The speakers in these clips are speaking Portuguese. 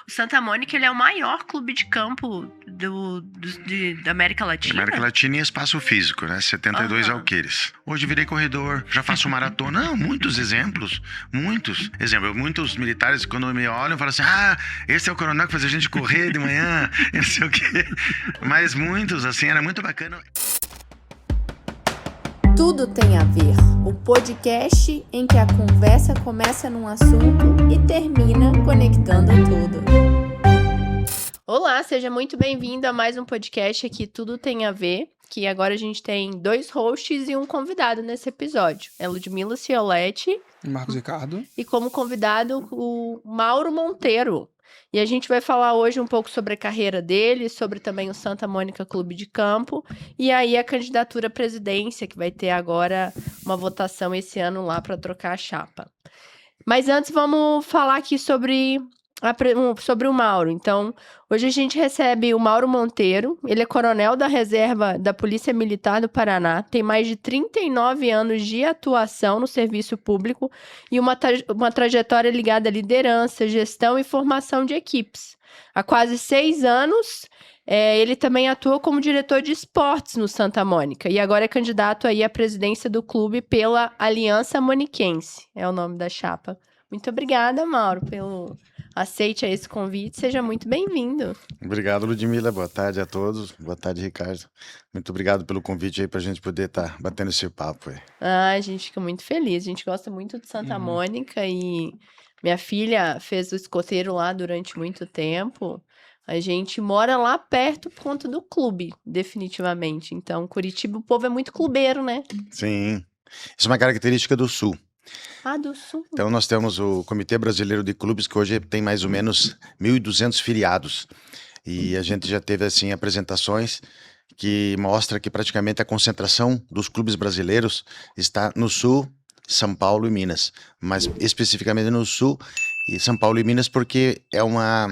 O Santa Mônica, ele é o maior clube de campo da América Latina. América Latina e espaço físico, né? 72 alqueires. Hoje virei corredor, já faço maratona. Não, muitos exemplos, muitos. Muitos militares, quando me olham, falam assim, esse é o coronel que fazia a gente correr de manhã, não sei o quê. Mas muitos, assim, era muito bacana. Tudo tem a ver. O podcast em que a conversa começa num assunto e termina conectando tudo. Olá, seja muito bem-vindo a mais um podcast aqui, Tudo Tem a Ver, que agora a gente tem 2 hosts e um convidado nesse episódio. É Ludmila Cioletti e Marcos Ricardo. E como convidado, o Mauro Monteiro. E a gente vai falar hoje um pouco sobre a carreira dele, sobre também o Santa Mônica Clube de Campo, e aí a candidatura à presidência, que vai ter agora uma votação esse ano lá para trocar a chapa. Mas antes vamos falar aqui sobre o Mauro. Então, hoje a gente recebe o Mauro Monteiro. Ele é coronel da reserva da Polícia Militar do Paraná, tem mais de 39 anos de atuação no serviço público e uma trajetória ligada à liderança, gestão e formação de equipes. Há quase 6 anos, ele também atua como diretor de esportes no Santa Mônica e agora é candidato aí à presidência do clube pela Aliança Moniquense, é o nome da chapa. Muito obrigada, Mauro, pelo aceite a esse convite. Seja muito bem-vindo. Obrigado, Ludmila. Boa tarde a todos. Boa tarde, Ricardo. Muito obrigado pelo convite aí pra gente poder estar batendo esse papo aí. A gente fica muito feliz. A gente gosta muito de Santa Mônica e minha filha fez o escoteiro lá durante muito tempo. A gente mora lá perto por conta do clube, definitivamente. Então, Curitiba, o povo é muito clubeiro, né? Sim. Isso é uma característica do Sul. Do Sul. Então, nós temos o Comitê Brasileiro de Clubes, que hoje tem mais ou menos 1.200 filiados. E a gente já teve, assim, apresentações que mostra que praticamente a concentração dos clubes brasileiros está no Sul, São Paulo e Minas. Mas especificamente no Sul, e São Paulo e Minas, porque é uma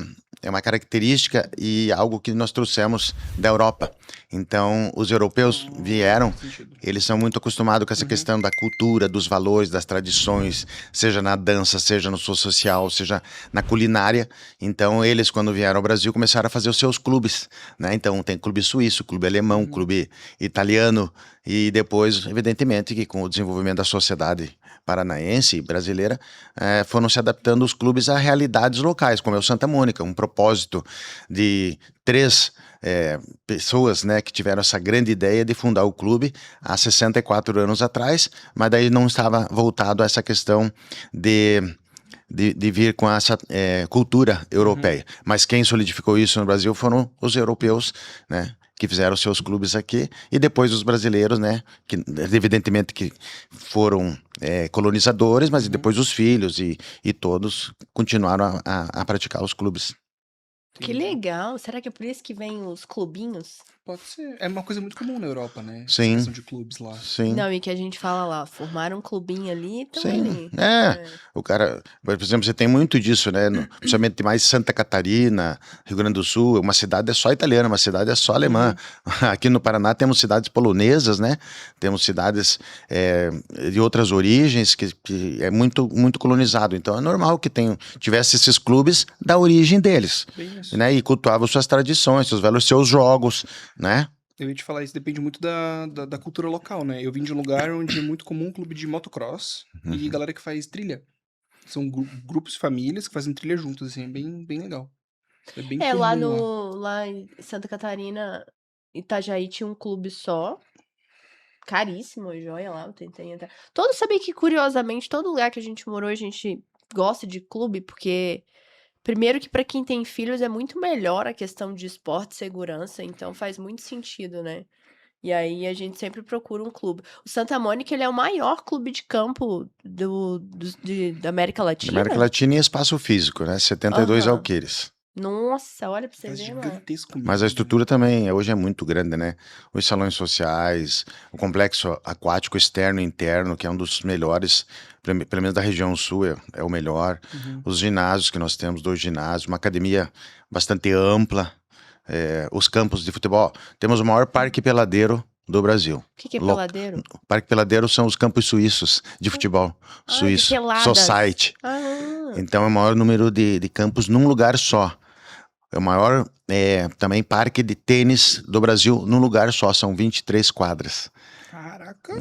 característica e algo que nós trouxemos da Europa. Então, os europeus vieram, eles são muito acostumados com essa questão da cultura, dos valores, das tradições, seja na dança, seja no social, seja na culinária. Então, eles, quando vieram ao Brasil, começaram a fazer os seus clubes, né? Então, tem clube suíço, clube alemão, clube italiano, e depois, evidentemente, que com o desenvolvimento da sociedade paranaense e brasileira, foram se adaptando os clubes a realidades locais, como é o Santa Mônica, um propósito de 3 pessoas, né, que tiveram essa grande ideia de fundar o clube há 64 anos atrás, mas daí não estava voltado a essa questão de vir com essa cultura europeia. Mas quem solidificou isso no Brasil foram os europeus, né, que fizeram seus clubes aqui, e depois os brasileiros, né, que evidentemente que foram colonizadores, mas depois os filhos e todos continuaram a praticar os clubes. Que legal! Será que é por isso que vem os clubinhos? Pode ser. É uma coisa muito comum na Europa, né? Sim. Essa questão de clubes lá. Sim. Não, e que a gente fala lá, formaram um clubinho ali, então Sim, ali. O cara, por exemplo, você tem muito disso, né? Principalmente mais Santa Catarina, Rio Grande do Sul, uma cidade é só italiana, uma cidade é só alemã. Aqui no Paraná temos cidades polonesas, né? Temos cidades de outras origens que é muito, muito colonizado. Então é normal que tivesse esses clubes da origem deles, né? E cultuavam suas tradições, seus jogos, né? Eu ia te falar, isso depende muito da cultura local, né? Eu vim de um lugar onde é muito comum um clube de motocross e galera que faz trilha. São grupos de famílias que fazem trilha juntos, assim, é bem, bem legal. É bem comum lá em Santa Catarina, Itajaí tinha um clube só. Caríssimo, joia lá, eu tentei entrar. Todos sabem que, curiosamente, todo lugar que a gente morou, a gente gosta de clube, porque... Primeiro que para quem tem filhos é muito melhor a questão de esporte e segurança, então faz muito sentido, né? E aí a gente sempre procura um clube. O Santa Mônica, ele é o maior clube de campo da América Latina? Da América Latina e espaço físico, né? 72 alqueires. Nossa, olha pra você ver, gigantesco. Mas a estrutura também hoje é muito grande, né? Os salões sociais, o complexo aquático externo e interno, que é um dos melhores, pelo menos da região sul, é o melhor. Os ginásios que nós temos, 2 ginásios, uma academia bastante ampla, os campos de futebol. Temos o maior parque peladeiro do Brasil. O que é peladeiro? Parque peladeiro são os campos suíços de futebol. Suíço. De peladas. Society. Então é o maior número de campos num lugar só. é o maior também parque de tênis do Brasil num lugar só, são 23 quadras. Caraca.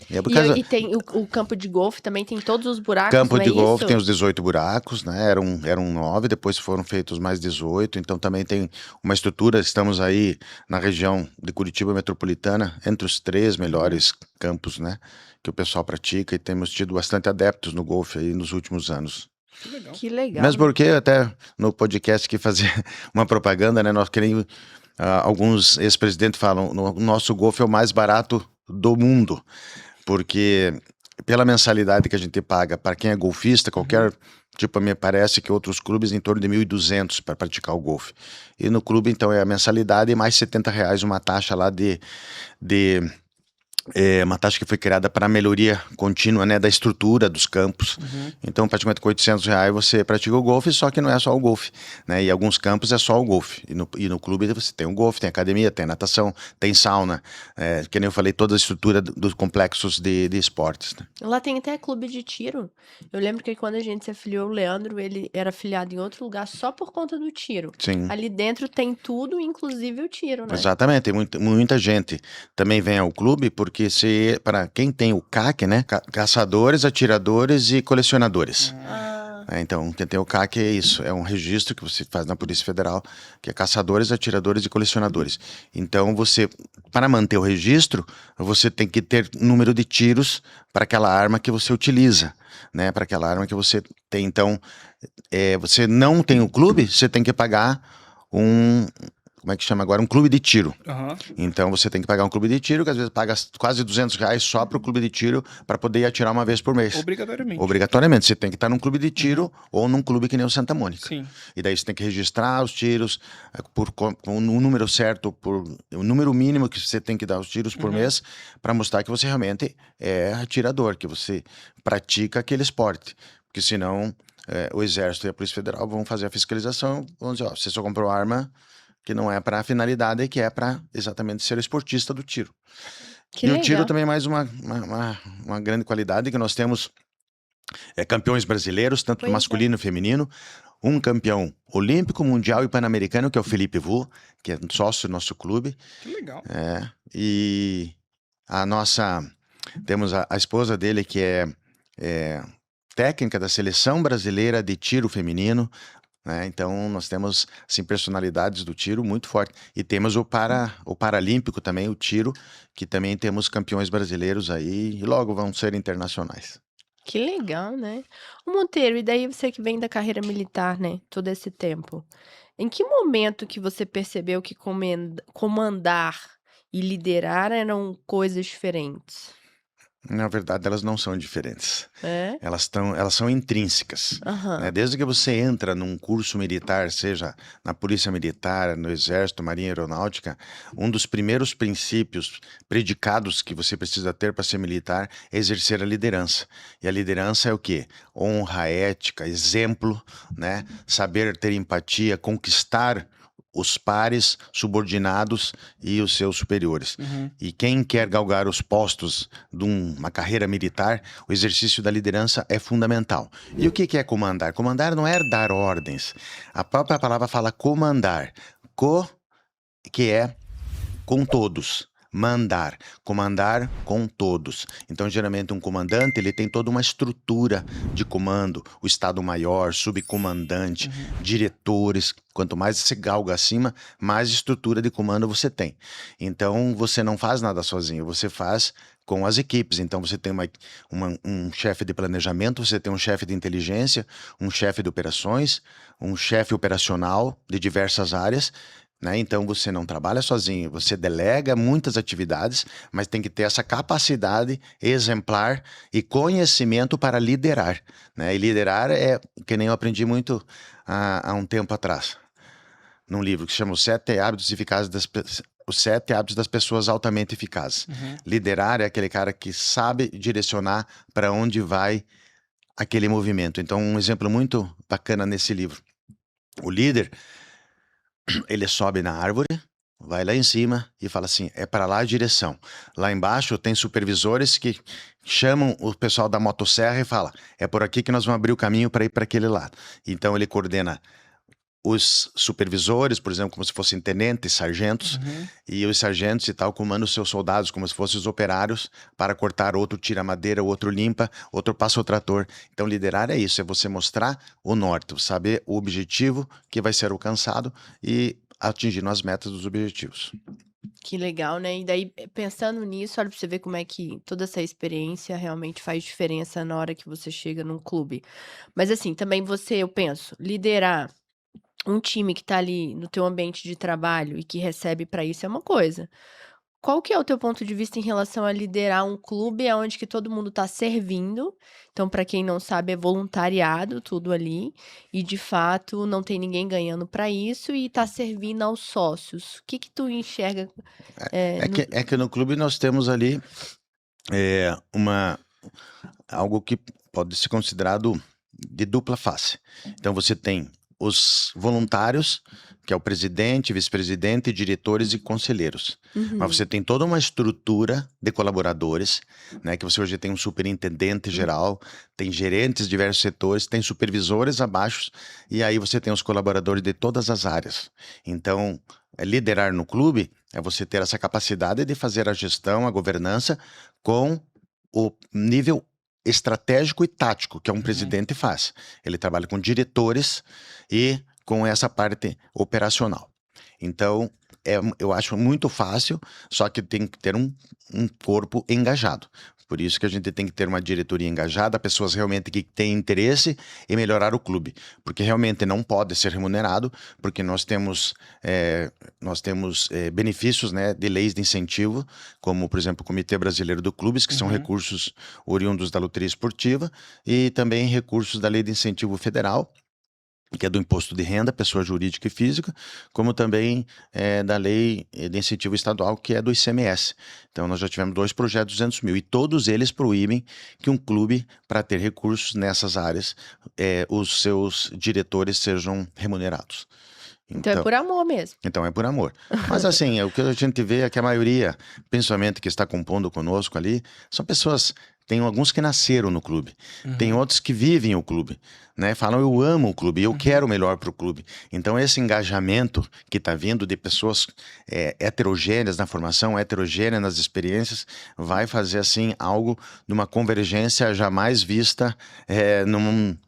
É por causa... E tem o campo de golfe também tem todos os buracos, Campo não é de golfe isso? tem os 18 buracos, né? Eram 9, depois foram feitos mais 18, então também tem uma estrutura. Estamos aí na região de Curitiba metropolitana, entre os 3 melhores campos, né? Que o pessoal pratica, e temos tido bastante adeptos no golfe aí nos últimos anos. Que legal. Que legal. Mesmo porque até no podcast que fazia uma propaganda, né? Nós queremos, alguns ex-presidentes falam, o nosso golfe é o mais barato do mundo, porque pela mensalidade que a gente paga para quem é golfista, qualquer tipo, me parece que outros clubes em torno de 1.200 para praticar o golfe. E no clube, então, é a mensalidade e mais R$70 uma taxa lá uma taxa que foi criada para a melhoria contínua, né, da estrutura dos campos. Então, praticamente com R$800 você pratica o golfe, só que não é só o golfe, né? E alguns campos é só o golfe. E no clube você tem o golfe, tem academia, tem natação, tem sauna, que nem eu falei, toda a estrutura dos complexos de esportes, né? Lá tem até clube de tiro. Eu lembro que quando a gente se afiliou, o Leandro, ele era afiliado em outro lugar só por conta do tiro. Sim. Ali dentro tem tudo, inclusive o tiro, né? Exatamente, tem muita gente também vem ao clube, porque para quem tem o CAC, né? Caçadores, atiradores e colecionadores. Então, quem tem o CAC é isso, é um registro que você faz na Polícia Federal, que é caçadores, atiradores e colecionadores. Então, para manter o registro, você tem que ter número de tiros para aquela arma que você utiliza, né? Para aquela arma que você tem. Então, você não tem o clube, você tem que pagar como é que chama agora? Um clube de tiro. Então você tem que pagar um clube de tiro, que às vezes paga quase R$200 só para o clube de tiro para poder atirar uma vez por mês. Obrigatoriamente. Obrigatoriamente. Você tem que estar num clube de tiro ou num clube que nem o Santa Mônica. Sim. E daí você tem que registrar os tiros com o número certo, o número mínimo que você tem que dar os tiros por mês, para mostrar que você realmente é atirador, que você pratica aquele esporte. Porque senão o Exército e a Polícia Federal vão fazer a fiscalização, vão dizer, você só comprou arma que não é para a finalidade, que é para exatamente ser esportista do tiro. Que e legal. O tiro também é mais uma grande qualidade, que nós temos campeões brasileiros, tanto masculino e feminino, um campeão olímpico, mundial e pan-americano, que é o Felipe Vu, que é sócio do nosso clube. Que legal. E temos a esposa dele, que é técnica da Seleção Brasileira de Tiro Feminino, né? Então nós temos assim, personalidades do tiro muito fortes. E temos o paralímpico também, o tiro, que também temos campeões brasileiros aí, e logo vão ser internacionais. Que legal, né? Monteiro, e daí você que vem da carreira militar, né? Todo esse tempo. Em que momento que você percebeu que comandar e liderar eram coisas diferentes? Na verdade, elas não são diferentes. Elas são intrínsecas. Né? Desde que você entra num curso militar, seja na Polícia Militar, no Exército, Marinha Aeronáutica, um dos primeiros princípios, predicados que você precisa ter para ser militar é exercer a liderança. E a liderança é o quê? Honra, ética, exemplo, né? Saber ter empatia, conquistar os pares, subordinados e os seus superiores. E quem quer galgar os postos de uma carreira militar, o exercício da liderança é fundamental. E o que é comandar? Comandar não é dar ordens. A própria palavra fala comandar. Que é com todos. Comandar com todos. Então, geralmente, um comandante, ele tem toda uma estrutura de comando, o Estado-Maior, subcomandante, diretores. Quanto mais você galga acima, mais estrutura de comando você tem. Então, você não faz nada sozinho, você faz com as equipes. Então, você tem um chefe de planejamento, você tem um chefe de inteligência, um chefe de operações, um chefe operacional de diversas áreas, né? Então você não trabalha sozinho, você delega muitas atividades, mas tem que ter essa capacidade exemplar e conhecimento para liderar, né? E liderar é que nem eu aprendi muito há um tempo atrás, num livro que se chama Os 7 Hábitos das Pessoas Altamente Eficazes. Liderar é aquele cara que sabe direcionar para onde vai aquele movimento. Então, um exemplo muito bacana nesse livro. O líder, ele sobe na árvore, vai lá em cima e fala assim, é para lá a direção. Lá embaixo tem supervisores que chamam o pessoal da motosserra e fala, é por aqui que nós vamos abrir o caminho para ir para aquele lado. Então ele coordena os supervisores, por exemplo, como se fossem tenentes, sargentos, e os sargentos e tal comandam os seus soldados como se fossem os operários para cortar, outro tira a madeira, outro limpa, outro passa o trator. Então liderar é isso, é você mostrar o norte, saber o objetivo que vai ser alcançado e atingindo as metas dos objetivos. Que legal, né? E daí, pensando nisso, olha pra você ver como é que toda essa experiência realmente faz diferença na hora que você chega num clube. Mas assim, também eu penso, liderar um time que tá ali no teu ambiente de trabalho e que recebe pra isso é uma coisa. Qual que é o teu ponto de vista em relação a liderar um clube aonde que todo mundo tá servindo? Então, pra quem não sabe, é voluntariado tudo ali e de fato não tem ninguém ganhando pra isso e tá servindo aos sócios. O que que tu enxerga É que no clube nós temos ali algo que pode ser considerado de dupla face. Então você tem os voluntários, que é o presidente, vice-presidente, diretores e conselheiros. Mas você tem toda uma estrutura de colaboradores, né? Que você hoje tem um superintendente geral, tem gerentes de diversos setores, tem supervisores abaixo, e aí você tem os colaboradores de todas as áreas. Então, liderar no clube é você ter essa capacidade de fazer a gestão, a governança com o nível estratégico e tático que um presidente faz. Ele trabalha com diretores e com essa parte operacional. Então, eu acho muito fácil, só que tem que ter um corpo engajado. Por isso que a gente tem que ter uma diretoria engajada, pessoas realmente que têm interesse em melhorar o clube. Porque realmente não pode ser remunerado, porque nós temos benefícios, né, de leis de incentivo, como, por exemplo, o Comitê Brasileiro do Clubes, que são recursos oriundos da loteria esportiva, e também recursos da Lei de Incentivo Federal, que é do imposto de renda, pessoa jurídica e física, como também da lei de incentivo estadual, que é do ICMS. Então, nós já tivemos 2 projetos de 200 mil, e todos eles proíbem que um clube, para ter recursos nessas áreas, os seus diretores sejam remunerados. Então é por amor mesmo. Então é por amor. Mas assim, o que a gente vê é que a maioria, principalmente que está compondo conosco ali, são pessoas. Tem alguns que nasceram no clube, tem outros que vivem o clube, né? Falam, eu amo o clube, eu quero o melhor para o clube. Então esse engajamento que está vindo de pessoas heterogêneas na formação, heterogêneas nas experiências, vai fazer assim algo de uma convergência jamais vista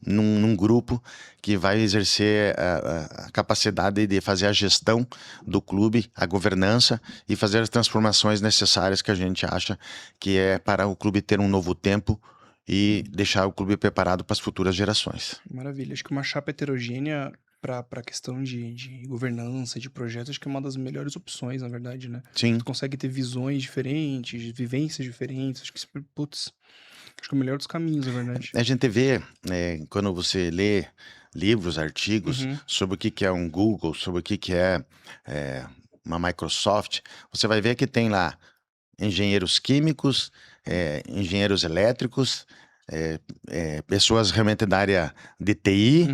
num grupo que vai exercer a capacidade de fazer a gestão do clube, a governança e fazer as transformações necessárias que a gente acha que é para o clube ter um novo tempo e deixar o clube preparado para as futuras gerações. Maravilha. Acho que uma chapa heterogênea para a questão de governança, de projetos, acho que é uma das melhores opções, na verdade, né? Sim. Tu consegue ter visões diferentes, vivências diferentes. Acho que, putz, acho que é o melhor dos caminhos, na verdade. A gente vê, quando você lê livros, artigos sobre o que é um Google, sobre o que é uma Microsoft, você vai ver que tem lá engenheiros químicos, engenheiros elétricos, pessoas realmente da área de TI,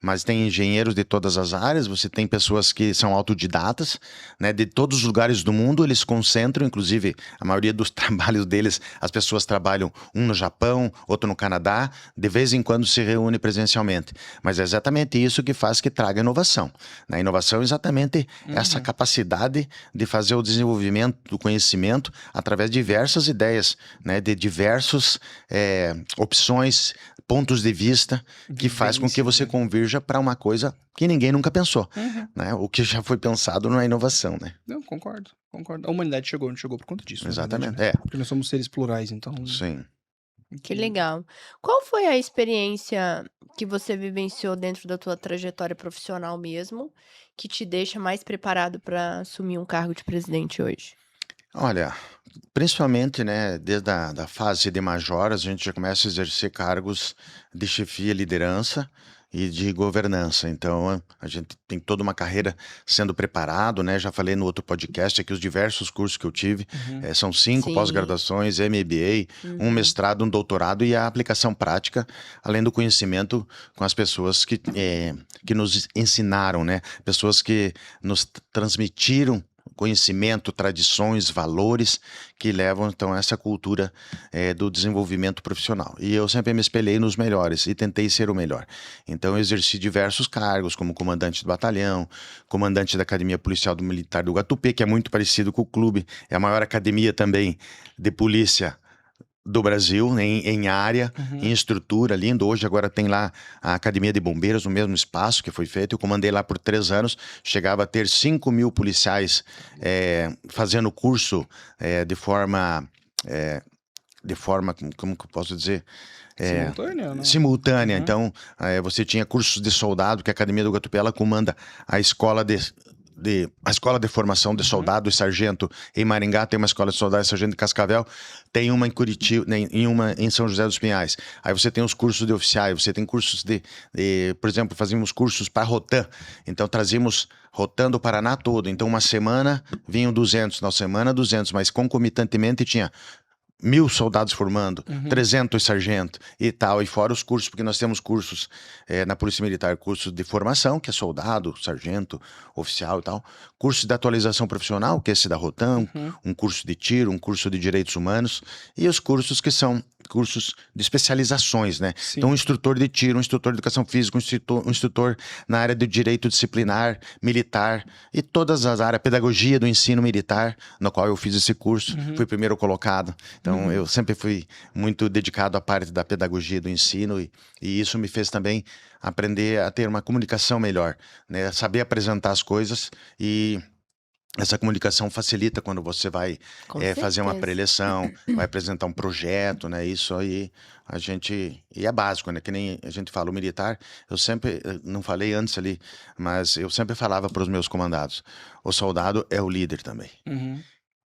mas tem engenheiros de todas as áreas, você tem pessoas que são autodidatas, né, de todos os lugares do mundo, eles concentram, inclusive a maioria dos trabalhos deles, as pessoas trabalham um no Japão, outro no Canadá, de vez em quando se reúne presencialmente, mas é exatamente isso que faz que traga inovação. A inovação é exatamente essa capacidade de fazer o desenvolvimento do conhecimento através de diversas ideias, né, de diversas opções, pontos de vista, que faz com que você convirja para uma coisa que ninguém nunca pensou, né? O que já foi pensado não é inovação, né? Não, concordo. A humanidade chegou por conta disso. Exatamente, verdade, né? Porque nós somos seres plurais, então... Sim. Que legal. Qual foi a experiência que você vivenciou dentro da tua trajetória profissional mesmo, que te deixa mais preparado para assumir um cargo de presidente hoje? Olha, principalmente, né, desde da fase de major, a gente já começa a exercer cargos de chefia, liderança e de governança. Então, a gente tem toda uma carreira sendo preparado, né? Já falei no outro podcast aqui os diversos cursos que eu tive. São 5 Sim. pós-graduações, MBA, um mestrado, um doutorado e a aplicação prática, além do conhecimento com as pessoas que nos ensinaram, né? Pessoas que nos transmitiram conhecimento, tradições, valores que levam então a essa cultura do desenvolvimento profissional. E eu sempre me espelhei nos melhores e tentei ser o melhor. Então eu exerci diversos cargos, como comandante do batalhão, comandante da Academia Policial do Militar do Guatupê, que é muito parecido com o clube, é a maior academia também de polícia do Brasil, em área, em estrutura, lindo. Hoje agora tem lá a Academia de Bombeiros, no mesmo espaço que foi feito. Eu comandei lá por 3 anos, chegava a ter 5.000 policiais fazendo curso de forma, como que eu posso dizer? Simultânea, né? Simultânea. Então, você tinha cursos de soldado, que a Academia do Guatupé, ela comanda a escola de formação de soldado e sargento em Maringá, tem uma escola de soldado e sargento em Cascavel, tem uma em Curitiba, uma em São José dos Pinhais. Aí você tem os cursos de oficiais, você tem cursos por exemplo, fazíamos cursos para Rotan, então trazíamos Rotan do Paraná todo, então uma semana vinham 200, na semana 200, mas concomitantemente tinha 1.000 soldados formando, 300 sargentos e tal, e fora os cursos, porque nós temos cursos na Polícia Militar, curso de formação, que é soldado, sargento, oficial e tal, curso de atualização profissional, que é esse da Rotan, um curso de tiro, um curso de direitos humanos, e os cursos que são cursos de especializações, né? Sim. Então, um instrutor de tiro, um instrutor de educação física, um instrutor na área de direito disciplinar, militar, e todas as áreas, pedagogia do ensino militar, no qual eu fiz esse curso, fui primeiro colocado. Então, eu sempre fui muito dedicado à parte da pedagogia do ensino e isso me fez também aprender a ter uma comunicação melhor, né? Saber apresentar as coisas e essa comunicação facilita quando você vai fazer uma certeza. preleção, vai apresentar um projeto, né? Isso aí e é básico, né? Que nem a gente fala, o militar, eu sempre, não falei antes ali, mas eu sempre falava para os meus comandados, o soldado é o líder também.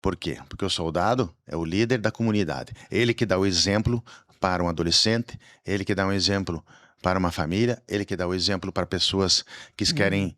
Por quê? Porque o soldado é o líder da comunidade. Ele que dá o exemplo para um adolescente, ele que dá um exemplo para uma família, ele que dá o exemplo para pessoas que querem,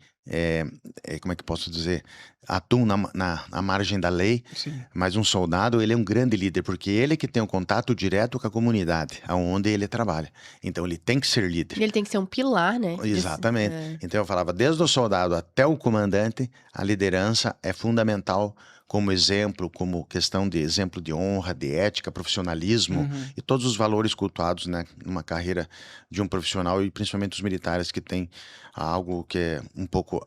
como é que posso dizer, atuam na margem da lei. Sim. Mas um soldado, ele é um grande líder, porque ele que tem um contato direto com a comunidade, aonde ele trabalha. Então ele tem que ser líder. E ele tem que ser um pilar, né? Exatamente. Então eu falava, desde o soldado até o comandante, a liderança é fundamental como exemplo, como questão de exemplo de honra, de ética, profissionalismo e todos os valores cultuados, né, numa carreira de um profissional e principalmente os militares que têm algo que é um pouco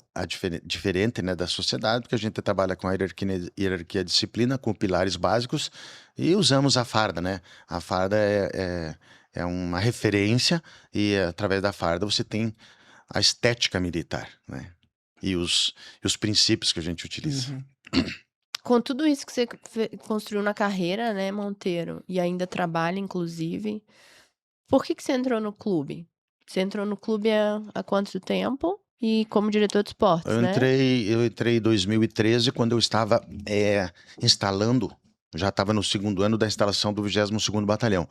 diferente, né, da sociedade, porque a gente trabalha com a hierarquia disciplina, com pilares básicos e usamos a farda, né? A farda é uma referência e através da farda você tem a estética militar, né? E os princípios que a gente utiliza. Com tudo isso que você construiu na carreira, né, Monteiro, e ainda trabalha, inclusive, por que você entrou no clube? Você entrou no clube há quanto tempo? E como diretor de esportes, Eu né? entrei em 2013, quando eu estava instalando, já estava no 2º ano da instalação do 22º Batalhão.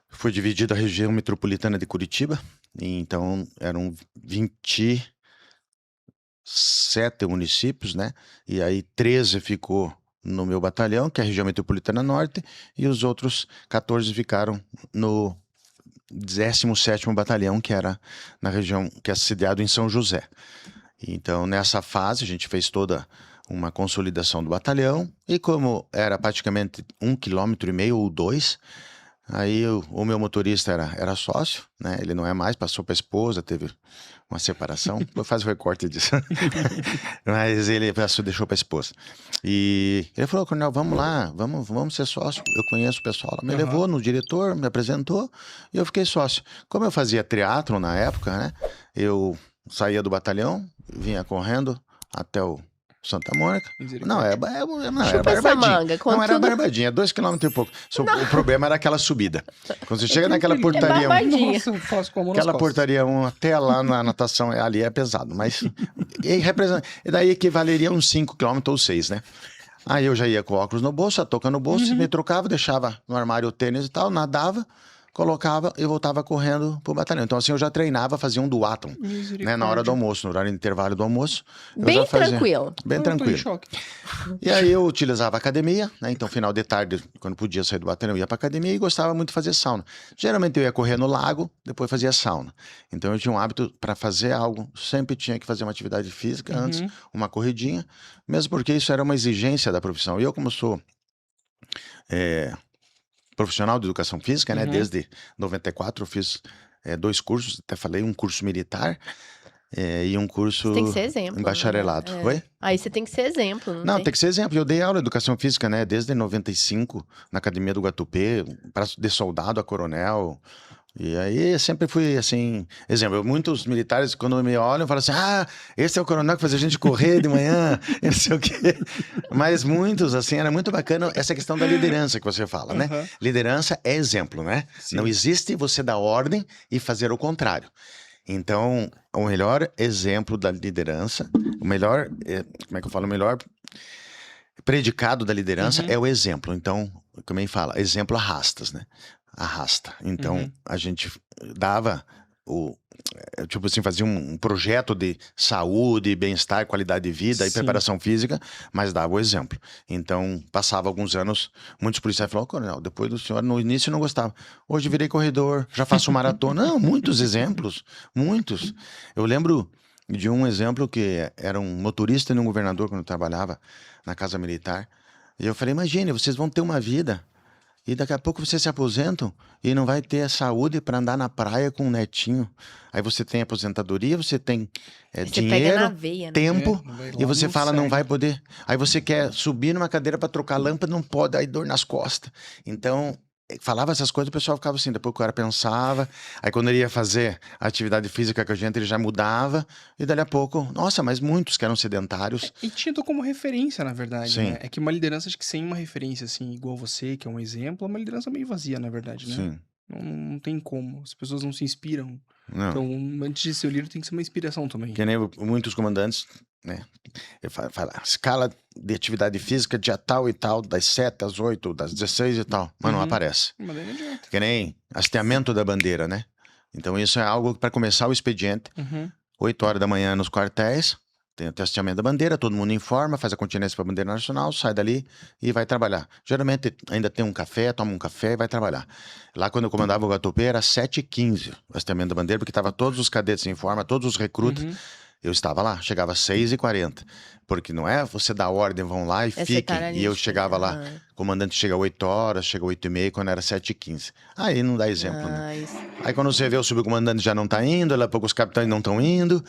Foi dividida a região metropolitana de Curitiba, e então eram 27 municípios, né? E aí 13 ficou no meu batalhão, que é a região metropolitana norte, e os outros 14 ficaram no 17º Batalhão, que era na região que é sediado em São José. Então, nessa fase, a gente fez toda uma consolidação do batalhão, e como era praticamente 1,5 km ou 2, aí o meu motorista era sócio, né? Ele não é mais, passou para a esposa, teve uma separação. Vou fazer o recorte disso. Mas ele deixou para a esposa. E ele falou, Coronel, vamos lá, vamos ser sócio. Eu conheço o pessoal. Me levou no diretor, me apresentou e eu fiquei sócio. Como eu fazia triatlon na época, né? Eu saía do batalhão, vinha correndo até o Santa Mônica. Não, era Barbadinha. Não, era Barbadinha, 2 km e pouco. O problema era aquela subida. Quando você chega naquela portaria 1, aquela portaria 1 até lá na natação, ali é pesado, mas e daí equivaleria uns 5 km ou 6, né? Aí eu já ia com óculos no bolso, a touca no bolso, me trocava, deixava no armário o tênis e tal, nadava, colocava e voltava correndo pro batalhão. Então, assim, eu já treinava, fazia um duatlon, né? Na hora do almoço, no horário de intervalo do almoço. Eu Bem já fazia. tranquilo. Bem Eu tô em tranquilo. choque. E aí eu utilizava a academia, né? Então, final de tarde, quando podia sair do batalhão, eu ia pra academia e gostava muito de fazer sauna. Geralmente eu ia correr no lago, depois fazia sauna. Então eu tinha um hábito para fazer algo, sempre tinha que fazer uma atividade física antes, uma corridinha, mesmo porque isso era uma exigência da profissão. E eu, como sou profissional de educação física, né? Desde 94 eu fiz 2 cursos, até falei, um curso militar e um curso Você tem que ser exemplo, em bacharelado. né? Oi? Aí você tem que ser exemplo, não Não, tem? tem que ser exemplo. Eu dei aula de educação física, né? Desde 95, na Academia do Guatupê, de soldado a coronel. E aí sempre fui, assim, exemplo. Muitos militares, quando me olham, falam assim, esse é o coronel que faz a gente correr de manhã, e não sei o quê. Mas muitos, assim, era muito bacana essa questão da liderança que você fala, né? Liderança é exemplo, né? Sim. Não existe você dar ordem e fazer o contrário. Então, o melhor exemplo da liderança, o melhor, como é que eu falo? O melhor predicado da liderança é o exemplo. Então, também fala, exemplo arrastas, né? Arrasta. Então, a gente dava tipo assim, fazia um projeto de saúde, bem-estar, qualidade de vida e Sim. preparação física, mas dava o exemplo. Então, passava alguns anos, muitos policiais falavam, coronel, depois do senhor, no início eu não gostava. Hoje virei corredor, já faço maratona. Não, muitos exemplos, muitos. Eu lembro de um exemplo que era um motorista e um governador quando eu trabalhava na Casa Militar. E eu falei, imagine, vocês vão ter uma vida e daqui a pouco vocês se aposentam e não vai ter a saúde para andar na praia com um netinho. Aí você tem aposentadoria, você tem Você pega dinheiro, na veia, né? tempo, vai lá, e você não fala, não serve. vai poder. Aí você quer subir numa cadeira para trocar a lâmpada, não pode, aí dor nas costas. Então, falava essas coisas, o pessoal ficava assim, depois o cara pensava, aí quando ele ia fazer a atividade física com a gente, ele já mudava, e dali a pouco, nossa, mas muitos que eram sedentários. E tido como referência, na verdade, Sim. né? É que uma liderança, acho que sem uma referência, assim, igual você, que é um exemplo, é uma liderança meio vazia, na verdade, né? Sim, Não tem como. As pessoas não se inspiram. não. Então, antes de ser o líder, tem que ser uma inspiração também. Que nem muitos comandantes, né? Ele fala, escala de atividade física dia tal e tal, das 7 às 8, das 16 e tal. Mas não aparece. Mas daí não adianta. Que nem hasteamento da bandeira, né? Então isso é algo para começar o expediente, 8 horas da manhã nos quartéis, tem o hasteamento da bandeira, todo mundo informa, faz a continência para a bandeira nacional, sai dali e vai trabalhar. Geralmente ainda tem um café, toma um café e vai trabalhar. Lá quando eu comandava o Guatupê era 7h15 o hasteamento da bandeira, porque estavam todos os cadetes em forma, todos os recrutas. Eu estava lá, chegava às 6h40. Porque não é você dar ordem, vão lá e fiquem. E eu chegava lá, o comandante chega às 8 horas, chega às 8h30, quando era 7h15. Aí não dá exemplo, né? Aí quando você vê o subcomandante já não tá indo, daqui a pouco os capitães não estão indo,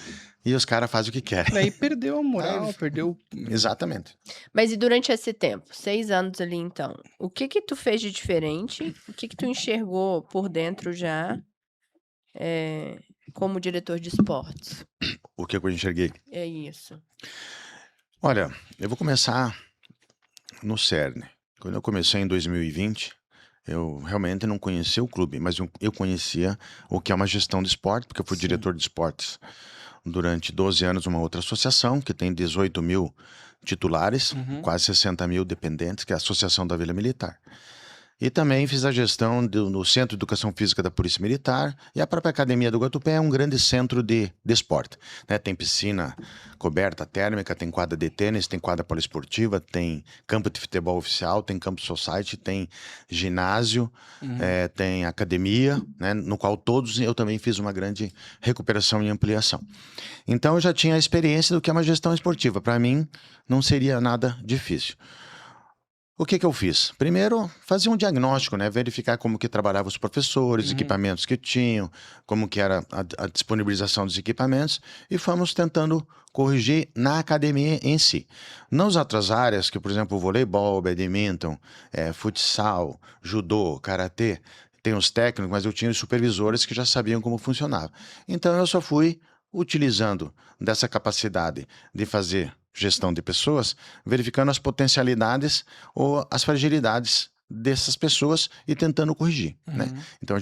e os caras fazem o que querem. Daí perdeu a moral, perdeu... Exatamente. Mas e durante esse tempo, 6 anos ali então, o que que tu fez de diferente? O que que tu enxergou por dentro já como diretor de esportes? O que eu enxerguei? É isso. Olha, eu vou começar no CERN. Quando eu comecei em 2020, eu realmente não conhecia o clube, mas eu conhecia o que é uma gestão de esporte, porque eu fui diretor de esportes durante 12 anos numa outra associação, que tem 18 mil titulares, quase 60 mil dependentes, que é a Associação da Vila Militar. E também fiz a gestão no Centro de Educação Física da Polícia Militar, e a própria Academia do Guatupé é um grande centro de esporte, né? Tem piscina coberta térmica, tem quadra de tênis, tem quadra poliesportiva, tem campo de futebol oficial, tem campo society, tem ginásio, tem academia, né? No qual todos eu também fiz uma grande recuperação e ampliação. Então eu já tinha a experiência do que é uma gestão esportiva. Para mim não seria nada difícil. O que eu fiz? Primeiro, fazer um diagnóstico, né? Verificar como que trabalhavam os professores, equipamentos que tinham, como que era a disponibilização dos equipamentos, e fomos tentando corrigir na academia em si. Nas outras áreas, que por exemplo, voleibol, badminton, futsal, judô, karatê, tem os técnicos, mas eu tinha os supervisores que já sabiam como funcionava. Então eu só fui utilizando dessa capacidade de fazer gestão de pessoas, verificando as potencialidades ou as fragilidades dessas pessoas e tentando corrigir, né? Então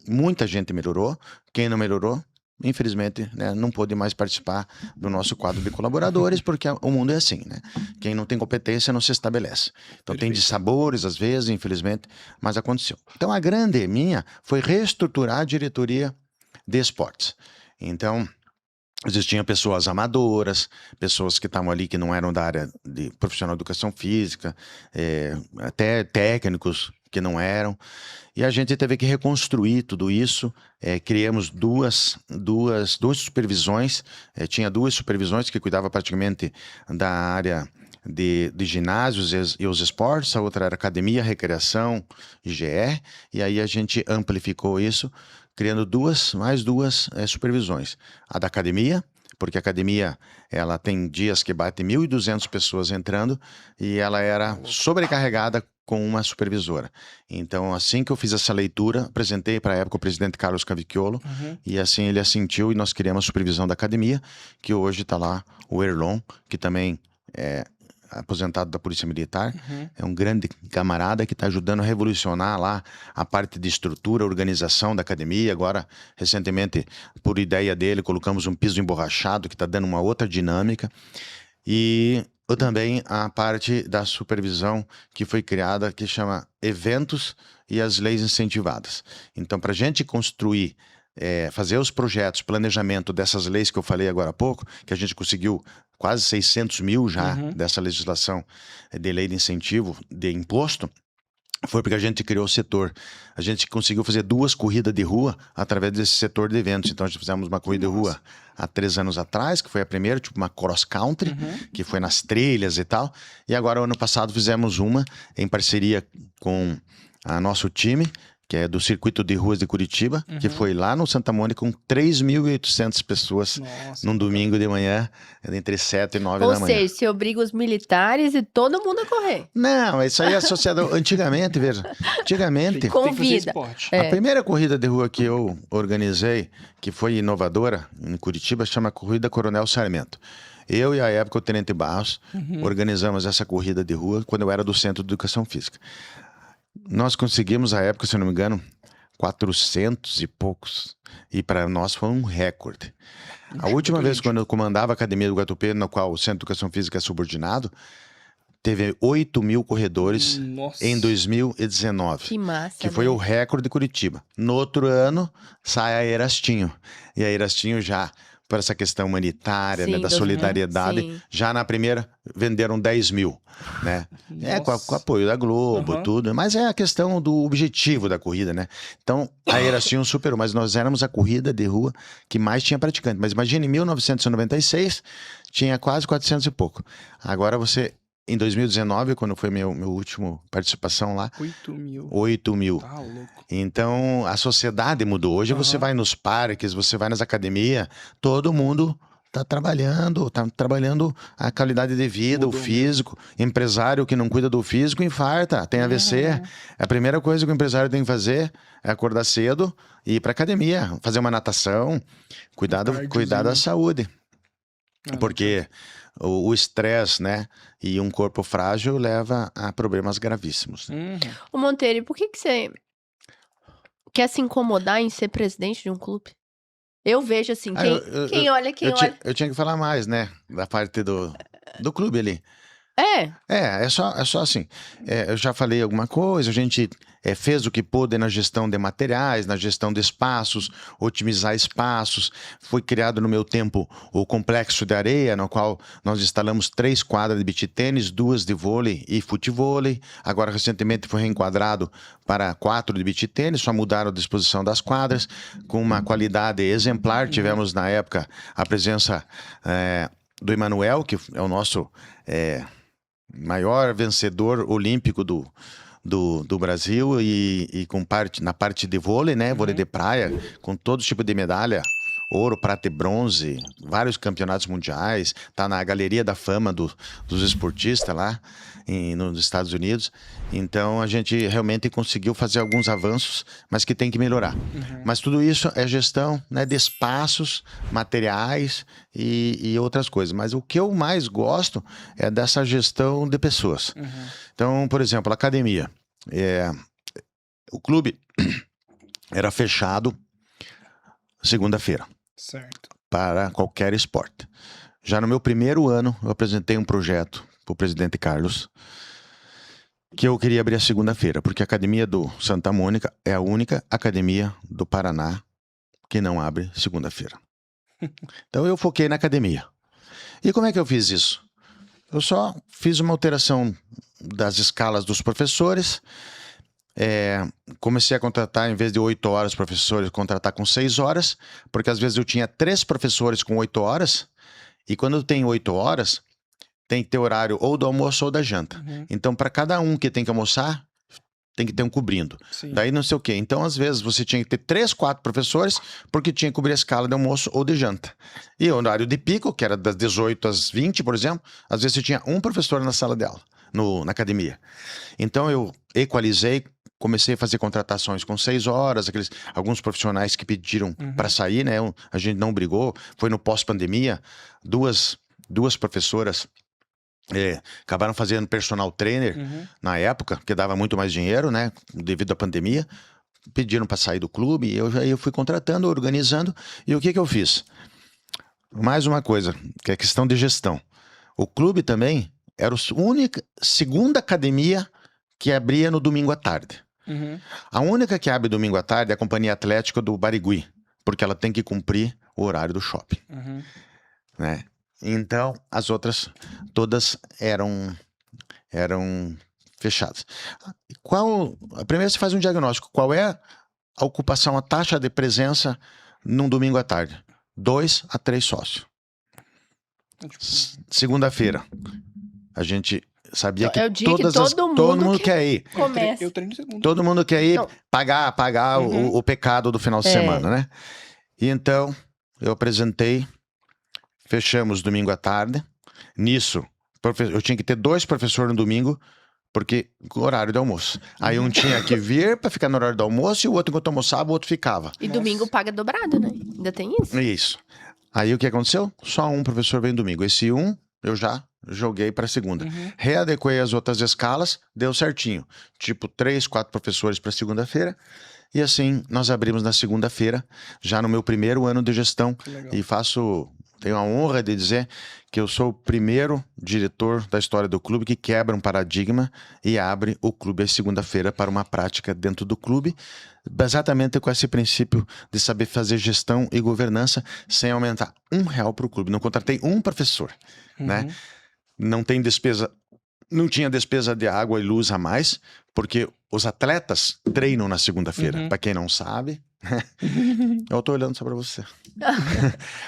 muita gente melhorou, quem não melhorou, infelizmente, né, não pôde mais participar do nosso quadro de colaboradores, porque o mundo é assim, né? Quem não tem competência não se estabelece. Então tem dissabores, às vezes, infelizmente, mas aconteceu. Então a grande minha foi reestruturar a diretoria de esportes. Então, existiam pessoas amadoras, pessoas que estavam ali que não eram da área de profissional de educação física, até técnicos que não eram. E a gente teve que reconstruir tudo isso. Criamos duas supervisões. Tinha 2 supervisões que cuidavam praticamente da área de ginásios e os esportes. A outra era academia, recreação, IGE. E aí a gente amplificou isso, criando mais duas supervisões. A da academia, porque a academia ela tem dias que bate 1.200 pessoas entrando e ela era sobrecarregada com uma supervisora. Então, assim que eu fiz essa leitura, apresentei para a época o presidente Carlos Cavicchiolo, e assim ele assentiu e nós criamos a supervisão da academia, que hoje está lá o Erlon, que também é aposentado da Polícia Militar, é um grande camarada que está ajudando a revolucionar lá a parte de estrutura, organização da academia. Agora, recentemente, por ideia dele, colocamos um piso emborrachado que está dando uma outra dinâmica. E também a parte da supervisão que foi criada, que chama eventos e as leis incentivadas. Então, para a gente construir, fazer os projetos, planejamento dessas leis que eu falei agora há pouco, que a gente conseguiu quase 600 mil já dessa legislação de lei de incentivo, de imposto, foi porque a gente criou o setor. A gente conseguiu fazer 2 corridas de rua através desse setor de eventos. Então, a gente fizemos uma corrida de rua há 3 anos atrás, que foi a primeira, tipo uma cross country, que foi nas trilhas e tal. E agora, ano passado, fizemos uma em parceria com a nosso time, que é do Circuito de Ruas de Curitiba, que foi lá no Santa Mônica com 3.800 pessoas num domingo de manhã, entre 7 e 9 da manhã. Ou seja, você obriga os militares e todo mundo a correr. Não, isso aí é associado... Antigamente, veja, antigamente... Convida. A primeira corrida de rua que eu organizei, que foi inovadora, em Curitiba, chama Corrida Coronel Sarmento. Eu e, à época, o Tenente Barros organizamos essa corrida de rua quando eu era do Centro de Educação Física. Nós conseguimos, à época, se eu não me engano, 400 e poucos. E para nós foi um recorde. A última vez, quando eu comandava a Academia do Guatupê, na qual o Centro de Educação Física é subordinado, teve 8.000 corredores em 2019. Que massa, que foi o recorde de Curitiba. No outro ano, sai a Erastinho. E a Erastinho já... por essa questão humanitária, Sim, né, da solidariedade. sim. Já na primeira, venderam 10 mil, né? Com o apoio da Globo, tudo. Mas é a questão do objetivo da corrida, né? Então, a Erastinho superou, mas nós éramos a corrida de rua que mais tinha praticante. Mas imagine, em 1996, tinha quase 400 e pouco. Agora você... Em 2019, quando foi meu último participação lá... 8 mil. Tá louco. Então, a sociedade mudou. Hoje você vai nos parques, você vai nas academias, todo mundo está trabalhando a qualidade de vida, o físico. Empresário que não cuida do físico infarta, tem AVC. A primeira coisa que o empresário tem que fazer é acordar cedo e ir para academia, fazer uma natação, cuidar da saúde. Porque o estresse, né, e um corpo frágil leva a problemas gravíssimos. Ô Monteiro, e por que você quer se incomodar em ser presidente de um clube? Eu vejo assim, quem olha... Eu tinha que falar mais, né, da parte do clube ali. É só assim. Eu já falei alguma coisa, a gente fez o que pôde na gestão de materiais, na gestão de espaços, otimizar espaços. Foi criado no meu tempo o Complexo de Areia, no qual nós instalamos 3 quadras de beach tênis, 2 de vôlei e futevôlei. Agora, recentemente, foi reenquadrado para 4 de beach tênis, só mudaram a disposição das quadras, com uma qualidade exemplar. Tivemos, na época, a presença do Emanuel, que é o nosso... maior vencedor olímpico do Brasil e na parte de vôlei, né? Vôlei de praia, com todo tipo de medalha, ouro, prata e bronze, vários campeonatos mundiais, tá na Galeria da Fama dos esportistas lá nos Estados Unidos. Então a gente realmente conseguiu fazer alguns avanços, mas que tem que melhorar. Mas tudo isso é gestão, né, de espaços, materiais e outras coisas. Mas o que eu mais gosto é dessa gestão de pessoas. Então, por exemplo, a academia. O clube era fechado segunda-feira. Certo. para qualquer esporte. Já no meu primeiro ano, eu apresentei um projeto para o presidente Carlos, que eu queria abrir a segunda-feira, porque a Academia do Santa Mônica é a única academia do Paraná que não abre segunda-feira. Então eu foquei na academia. E como é que eu fiz isso? Eu só fiz uma alteração das escalas dos professores, comecei a contratar, em vez de 8 horas professores, contratar com 6 horas, porque às vezes eu tinha 3 professores com 8 horas, e quando tem 8 horas, tem que ter horário ou do almoço ou da janta. Uhum. Então, para cada um que tem que almoçar, tem que ter um cobrindo. Sim. Daí não sei o quê. Então, às vezes, você tinha que ter 3, 4 professores, porque tinha que cobrir a escala de almoço ou de janta. E o horário de pico, que era das 18 às 20, por exemplo, às vezes você tinha um professor na sala de aula, na academia. Então, eu equalizei, comecei a fazer contratações com 6 horas, alguns profissionais que pediram para sair, né? A gente não brigou. Foi no pós-pandemia, duas professoras acabaram fazendo personal trainer na época, porque dava muito mais dinheiro, né? Devido à pandemia. Pediram para sair do clube, e eu fui contratando, organizando. E o que eu fiz? Mais uma coisa, que é questão de gestão. O clube também era a única segunda academia que abria no domingo à tarde. A única que abre domingo à tarde é a Companhia Atlética do Barigui, porque ela tem que cumprir o horário do shopping. Né? Então, as outras todas eram fechadas. Primeiro você faz um diagnóstico. Qual é a ocupação, a taxa de presença num domingo à tarde? 2 a 3 sócios. Segunda-feira, a gente sabia que É o dia que todo mundo quer ir. Começa. Eu treino segunda. Todo mundo quer ir Não. pagar o pecado do final de semana, né? E então, eu apresentei, fechamos domingo à tarde. Nisso, eu tinha que ter 2 professores no domingo, porque horário de almoço. Aí um tinha que vir para ficar no horário do almoço, e o outro, enquanto almoçava, o outro ficava. E domingo paga dobrado, né? Ainda tem isso? Isso. Aí o que aconteceu? Só um professor veio domingo. Esse um, eu já joguei para segunda. Readequei as outras escalas, deu certinho. Tipo, 3, 4 professores para segunda-feira. E assim, nós abrimos na segunda-feira, já no meu primeiro ano de gestão. E tenho a honra de dizer que eu sou o primeiro diretor da história do clube que quebra um paradigma e abre o clube às segunda-feira para uma prática dentro do clube, exatamente com esse princípio de saber fazer gestão e governança sem aumentar R$1 para o clube. Não contratei um professor, né? Não tinha despesa de água e luz a mais, porque os atletas treinam na segunda-feira. Para quem não sabe, eu tô olhando só para você.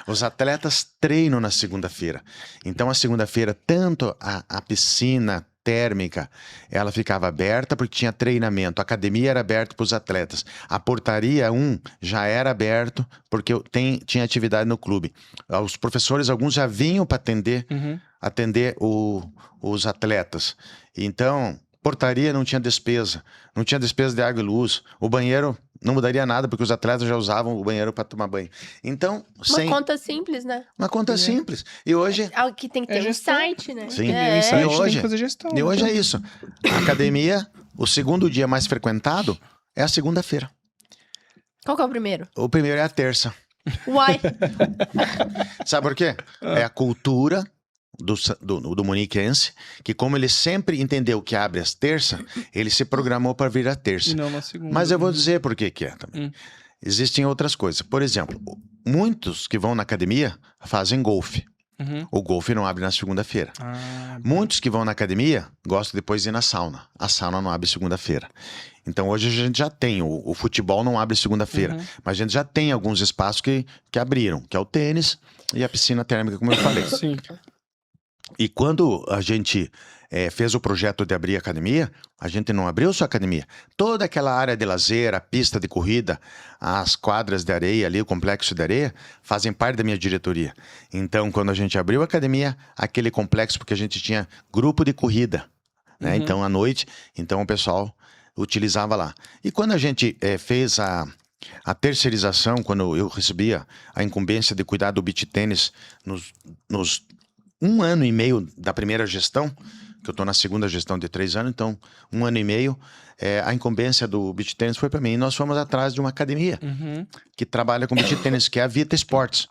Os atletas treinam na segunda-feira. Então, a segunda-feira, tanto a piscina térmica, ela ficava aberta porque tinha treinamento. A academia era aberta para os atletas. A portaria 1 já era aberto porque tinha atividade no clube. Os professores, alguns já vinham para atender os atletas. Então, portaria não tinha despesa. Não tinha despesa de água e luz. O banheiro não mudaria nada, porque os atletas já usavam o banheiro para tomar banho. Então, Uma conta simples, né? Uma conta simples. E hoje... Algo que tem que ter um gestão. site, né? Sim. E hoje tem hoje, que fazer gestão. e hoje é isso. A academia, o segundo dia mais frequentado é a segunda-feira. Qual que é o primeiro? O primeiro é a terça. Uai! Sabe por quê? É a cultura do muniquense, que como ele sempre entendeu que abre às terças, ele se programou para vir à terça. E não na segunda. Mas eu vou dizer por que é também. Existem outras coisas. Por exemplo, muitos que vão na academia fazem golfe. O golfe não abre na segunda-feira. Muitos que vão na academia gostam depois de ir na sauna. A sauna não abre segunda-feira. Então hoje a gente já tem, o futebol não abre segunda-feira, mas a gente já tem alguns espaços que abriram, que é o tênis e a piscina térmica, como eu falei. Sim. E quando a gente fez o projeto de abrir a academia, a gente não abriu só a academia. Toda aquela área de lazer, a pista de corrida, as quadras de areia ali, o complexo de areia, fazem parte da minha diretoria. Então, quando a gente abriu a academia, aquele complexo, porque a gente tinha grupo de corrida, né? Então, à noite, o pessoal utilizava lá. E quando a gente fez a terceirização, quando eu recebia a incumbência de cuidar do beach tênis nos 1 ano e meio da primeira gestão, que eu estou na segunda gestão de 3 anos, então 1 ano e meio, a incumbência do beach tennis foi para mim. E nós fomos atrás de uma academia que trabalha com beach tennis, que é a Vita Sports,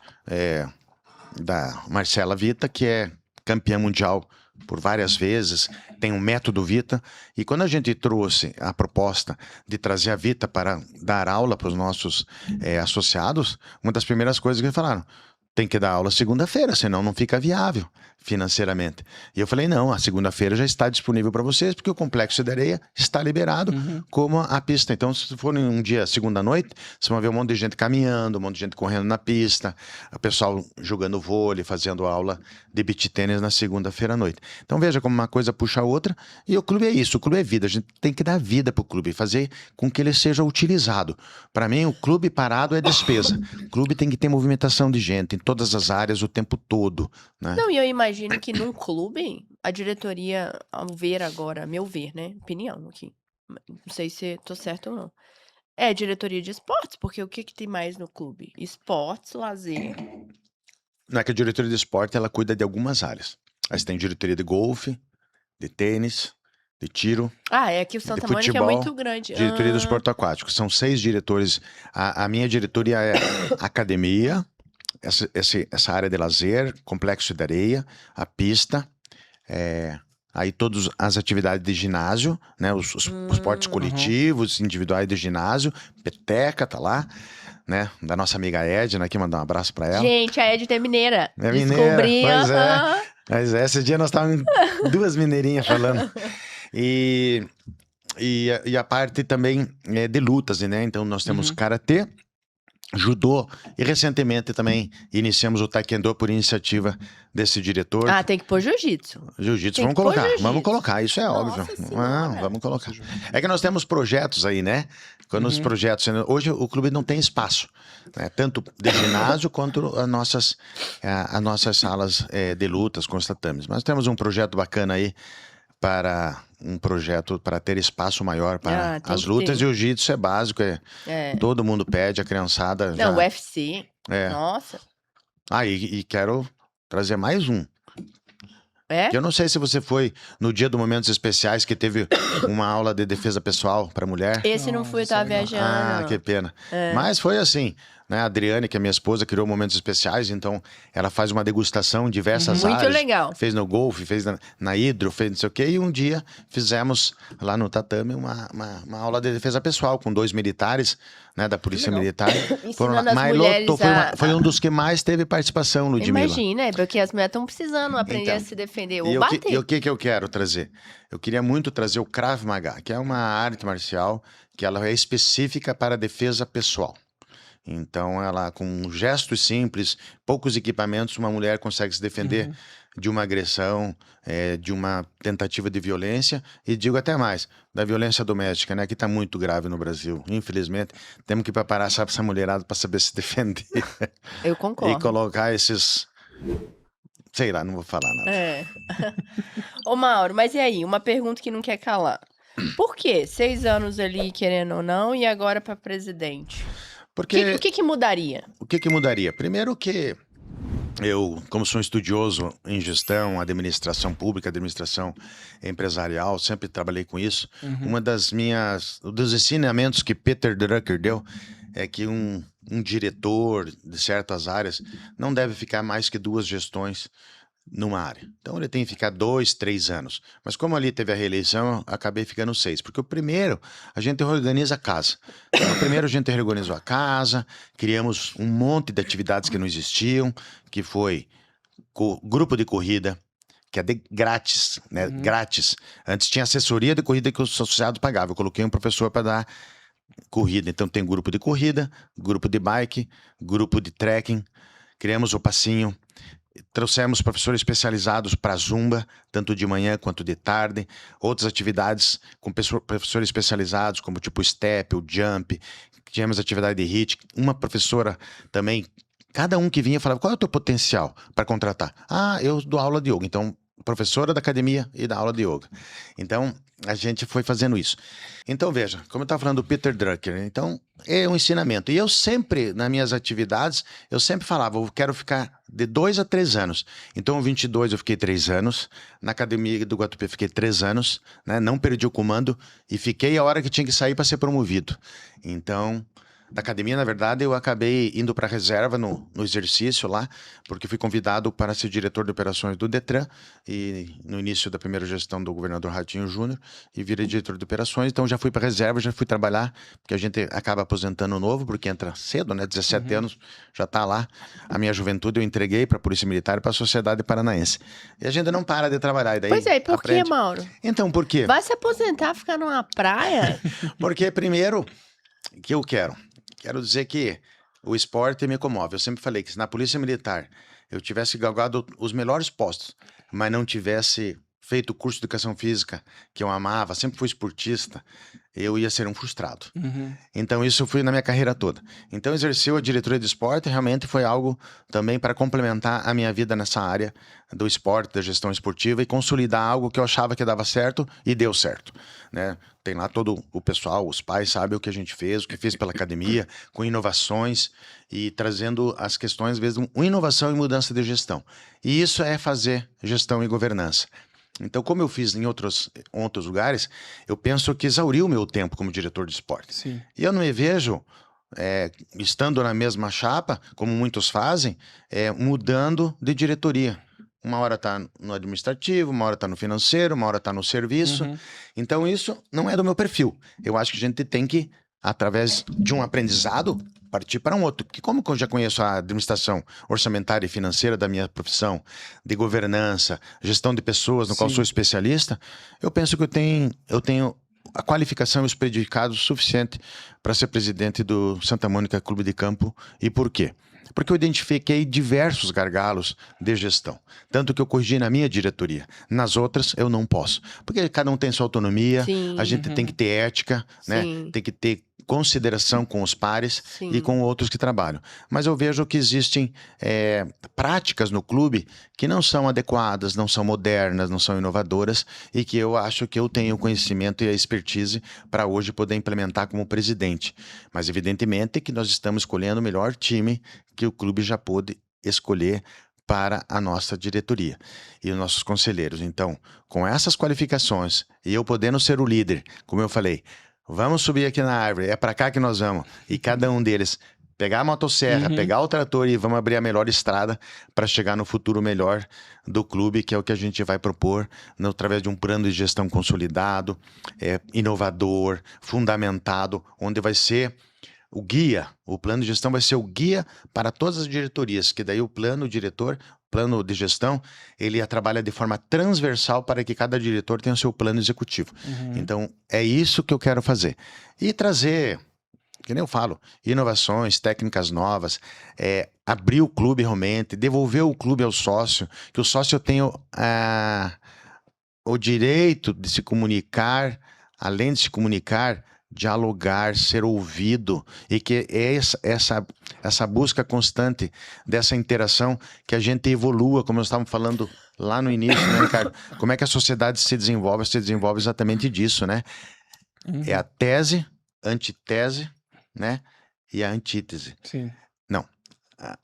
da Marcela Vita, que é campeã mundial por várias vezes, tem um método Vita, e quando a gente trouxe a proposta de trazer a Vita para dar aula para os nossos associados, uma das primeiras coisas que eles falaram: tem que dar aula segunda-feira, senão não fica viável financeiramente. E eu falei, não, a segunda-feira já está disponível para vocês, porque o Complexo de Areia está liberado como a pista. Então, se for um dia, segunda-noite, vocês vão ver um monte de gente caminhando, um monte de gente correndo na pista, o pessoal jogando vôlei, fazendo aula de beach tênis na segunda-feira à noite. Então, veja como uma coisa puxa a outra, e o clube é isso, o clube é vida. A gente tem que dar vida para o clube, fazer com que ele seja utilizado. Para mim, o clube parado é despesa. O clube tem que ter movimentação de gente em todas as áreas o tempo todo, né? Não, e eu imagino que num clube, a diretoria, ao ver agora, a meu ver, né? Opinião aqui. Não sei se tô certo ou não. É a diretoria de esportes, porque o que tem mais no clube? Esportes, lazer. Não é que a diretoria de esporte, ela cuida de algumas áreas. Aí você tem diretoria de golfe, de tênis, de tiro, É que o Santa Mônica é futebol, muito grande. diretoria do esporte aquático. São 6 diretores. A minha diretoria é academia, essa área de lazer, complexo de areia, a pista, aí todas as atividades de ginásio, né, os esportes coletivos, individuais de ginásio, peteca, tá lá, né, da nossa amiga Edna aqui, mandar um abraço pra ela. Gente, a Edna é mineira. É mineira, Descobri, pois é, esse dia nós estávamos 2 mineirinhas falando. E a parte também de lutas, né, então nós temos karatê, judô, e recentemente também iniciamos o taekwondo por iniciativa desse diretor. tem que pôr jiu-jitsu. Jiu-jitsu, Tem vamos que pôr colocar, jiu-jitsu. vamos colocar, isso é óbvio. Senhora. Vamos colocar. É que nós temos projetos aí, né? Quando os projetos... Hoje o clube não tem espaço, né? Tanto de ginásio quanto as nossas salas de lutas com os tatames. Mas temos um projeto bacana aí para ter espaço maior para tem as que lutas. ter. Jiu-jitsu é básico, todo mundo pede, a criançada já... Não, UFC. É. Nossa. E quero trazer mais um. É? Eu não sei se você foi no dia do Momentos Especiais, que teve uma aula de defesa pessoal para mulher. Esse não fui, eu Nossa, tava legal. viajando. Que pena. Mas foi assim, né? A Adriane, que é minha esposa, criou Momentos Especiais, então ela faz uma degustação em diversas Muito áreas. legal. Fez no golfe, fez na hidro, fez não sei o quê, e um dia fizemos lá no tatame uma aula de defesa pessoal com 2 militares, né, da Polícia Militar. Ensinando as Mas mulheres foi um dos que mais teve participação, Ludmilla. Imagina, porque as mulheres estão precisando aprender Então, a se defender E ou o bater. que eu quero trazer? Eu queria muito trazer o Krav Maga, que é uma arte marcial que ela é específica para a defesa pessoal. Então, ela, com gestos simples, poucos equipamentos, uma mulher consegue se defender de uma agressão, de uma tentativa de violência, e digo até mais, da violência doméstica, né, que está muito grave no Brasil. Infelizmente, temos que preparar essa mulherada para saber se defender. Eu concordo. E colocar esses... Sei lá, não vou falar nada. Ô, Mauro, mas e aí? Uma pergunta que não quer calar. Por quê? 6 anos ali, querendo ou não, e agora para presidente? Porque... O que mudaria? O que mudaria? Primeiro que eu, como sou um estudioso em gestão, administração pública, administração empresarial, sempre trabalhei com isso. Dos ensinamentos que Peter Drucker deu é que um diretor de certas áreas não deve ficar mais que 2 gestões numa área. Então ele tem que ficar 2, 3 anos. Mas como ali teve a reeleição, eu acabei ficando 6. Porque o primeiro, a gente reorganiza a casa. Então, primeiro a gente reorganizou a casa, criamos um monte de atividades que não existiam, que foi grupo de corrida, que é grátis, né? Grátis. Antes tinha assessoria de corrida que os associados pagavam. Eu coloquei um professor para dar corrida. Então tem grupo de corrida, grupo de bike, grupo de trekking. Criamos o passinho. Trouxemos professores especializados para Zumba, tanto de manhã quanto de tarde. Outras atividades com professores especializados, como tipo Step, o Jump. Tivemos atividade de HIIT. Uma professora também. Cada um que vinha falava, qual é o teu potencial para contratar? Eu dou aula de yoga. Então, professora da academia e da aula de yoga. Então, a gente foi fazendo isso. Então, veja, como eu estava falando do Peter Drucker, então, é um ensinamento. E eu sempre, nas minhas atividades, eu sempre falava, eu quero ficar de 2 a 3 anos. Então, em 22 eu fiquei 3 anos, na academia do Guatupê fiquei 3 anos, né? Não perdi o comando e fiquei a hora que tinha que sair para ser promovido. Então, da academia, na verdade, eu acabei indo para a reserva no exercício lá, porque fui convidado para ser diretor de operações do Detran, e no início da primeira gestão do governador Ratinho Júnior, e virei diretor de operações, então já fui para a reserva, já fui trabalhar, porque a gente acaba aposentando novo, porque entra cedo, né, 17 anos, já está lá. A minha juventude eu entreguei para a Polícia Militar e para a sociedade paranaense. E a gente não para de trabalhar, e daí Pois é, e por que, aprende. Mauro? Então, por quê? Vai se aposentar, ficar numa praia? Porque, primeiro, que eu quero dizer que o esporte me comove. Eu sempre falei que se na Polícia Militar eu tivesse galgado os melhores postos, mas não tivesse feito o curso de educação física, que eu amava, sempre fui esportista, eu ia ser um frustrado. Uhum. Então, isso foi na minha carreira toda. Então, exercer a diretoria de esporte realmente foi algo também para complementar a minha vida nessa área do esporte, da gestão esportiva e consolidar algo que eu achava que dava certo e deu certo, né? Tem lá todo o pessoal, os pais sabem o que a gente fez, o que fez pela academia, com inovações e trazendo as questões, às vezes, inovação e mudança de gestão. E isso é fazer gestão e governança. Então, como eu fiz em outros lugares, eu penso que exauriu o meu tempo como diretor de esporte. Sim. E eu não me vejo, estando na mesma chapa, como muitos fazem, mudando de diretoria. Uma hora está no administrativo, uma hora está no financeiro, uma hora está no serviço. Uhum. Então, isso não é do meu perfil. Eu acho que a gente tem que, através de um aprendizado, partir para um outro. Que como que eu já conheço a administração orçamentária e financeira da minha profissão, de governança, gestão de pessoas, no qual Sim. sou especialista, eu penso que eu tenho a qualificação e os predicados suficiente para ser presidente do Santa Mônica Clube de Campo. E por quê? Porque eu identifiquei diversos gargalos de gestão. Tanto que eu corrigi na minha diretoria. Nas outras, eu não posso. Porque cada um tem sua autonomia, Sim. a gente tem que ter ética, né? Sim. Tem que ter consideração com os pares Sim. e com outros que trabalham. Mas eu vejo que existem práticas no clube que não são adequadas, não são modernas, não são inovadoras e que eu acho que eu tenho o conhecimento e a expertise para hoje poder implementar como presidente. Mas evidentemente que nós estamos escolhendo o melhor time que o clube já pôde escolher para a nossa diretoria e os nossos conselheiros. Então, com essas qualificações e eu podendo ser o líder, como eu falei, vamos subir aqui na árvore, é para cá que nós vamos. E cada um deles pegar a motosserra, pegar o trator e vamos abrir a melhor estrada para chegar no futuro melhor do clube, que é o que a gente vai propor através de um plano de gestão consolidado, inovador, fundamentado, onde vai ser o guia, o plano de gestão vai ser o guia para todas as diretorias, que daí o plano diretor, plano de gestão, ele trabalha de forma transversal para que cada diretor tenha o seu plano executivo. Então, é isso que eu quero fazer. E trazer, que nem eu falo, inovações, técnicas novas, abrir o clube realmente, devolver o clube ao sócio, que o sócio tenha o direito de se comunicar, além de se comunicar, dialogar, ser ouvido, e que é essa busca constante dessa interação que a gente evolua, como nós estávamos falando lá no início, né, Ricardo? Como é que a sociedade se desenvolve exatamente disso, né? É a tese, antitese, né? E a antítese. Sim. Não, a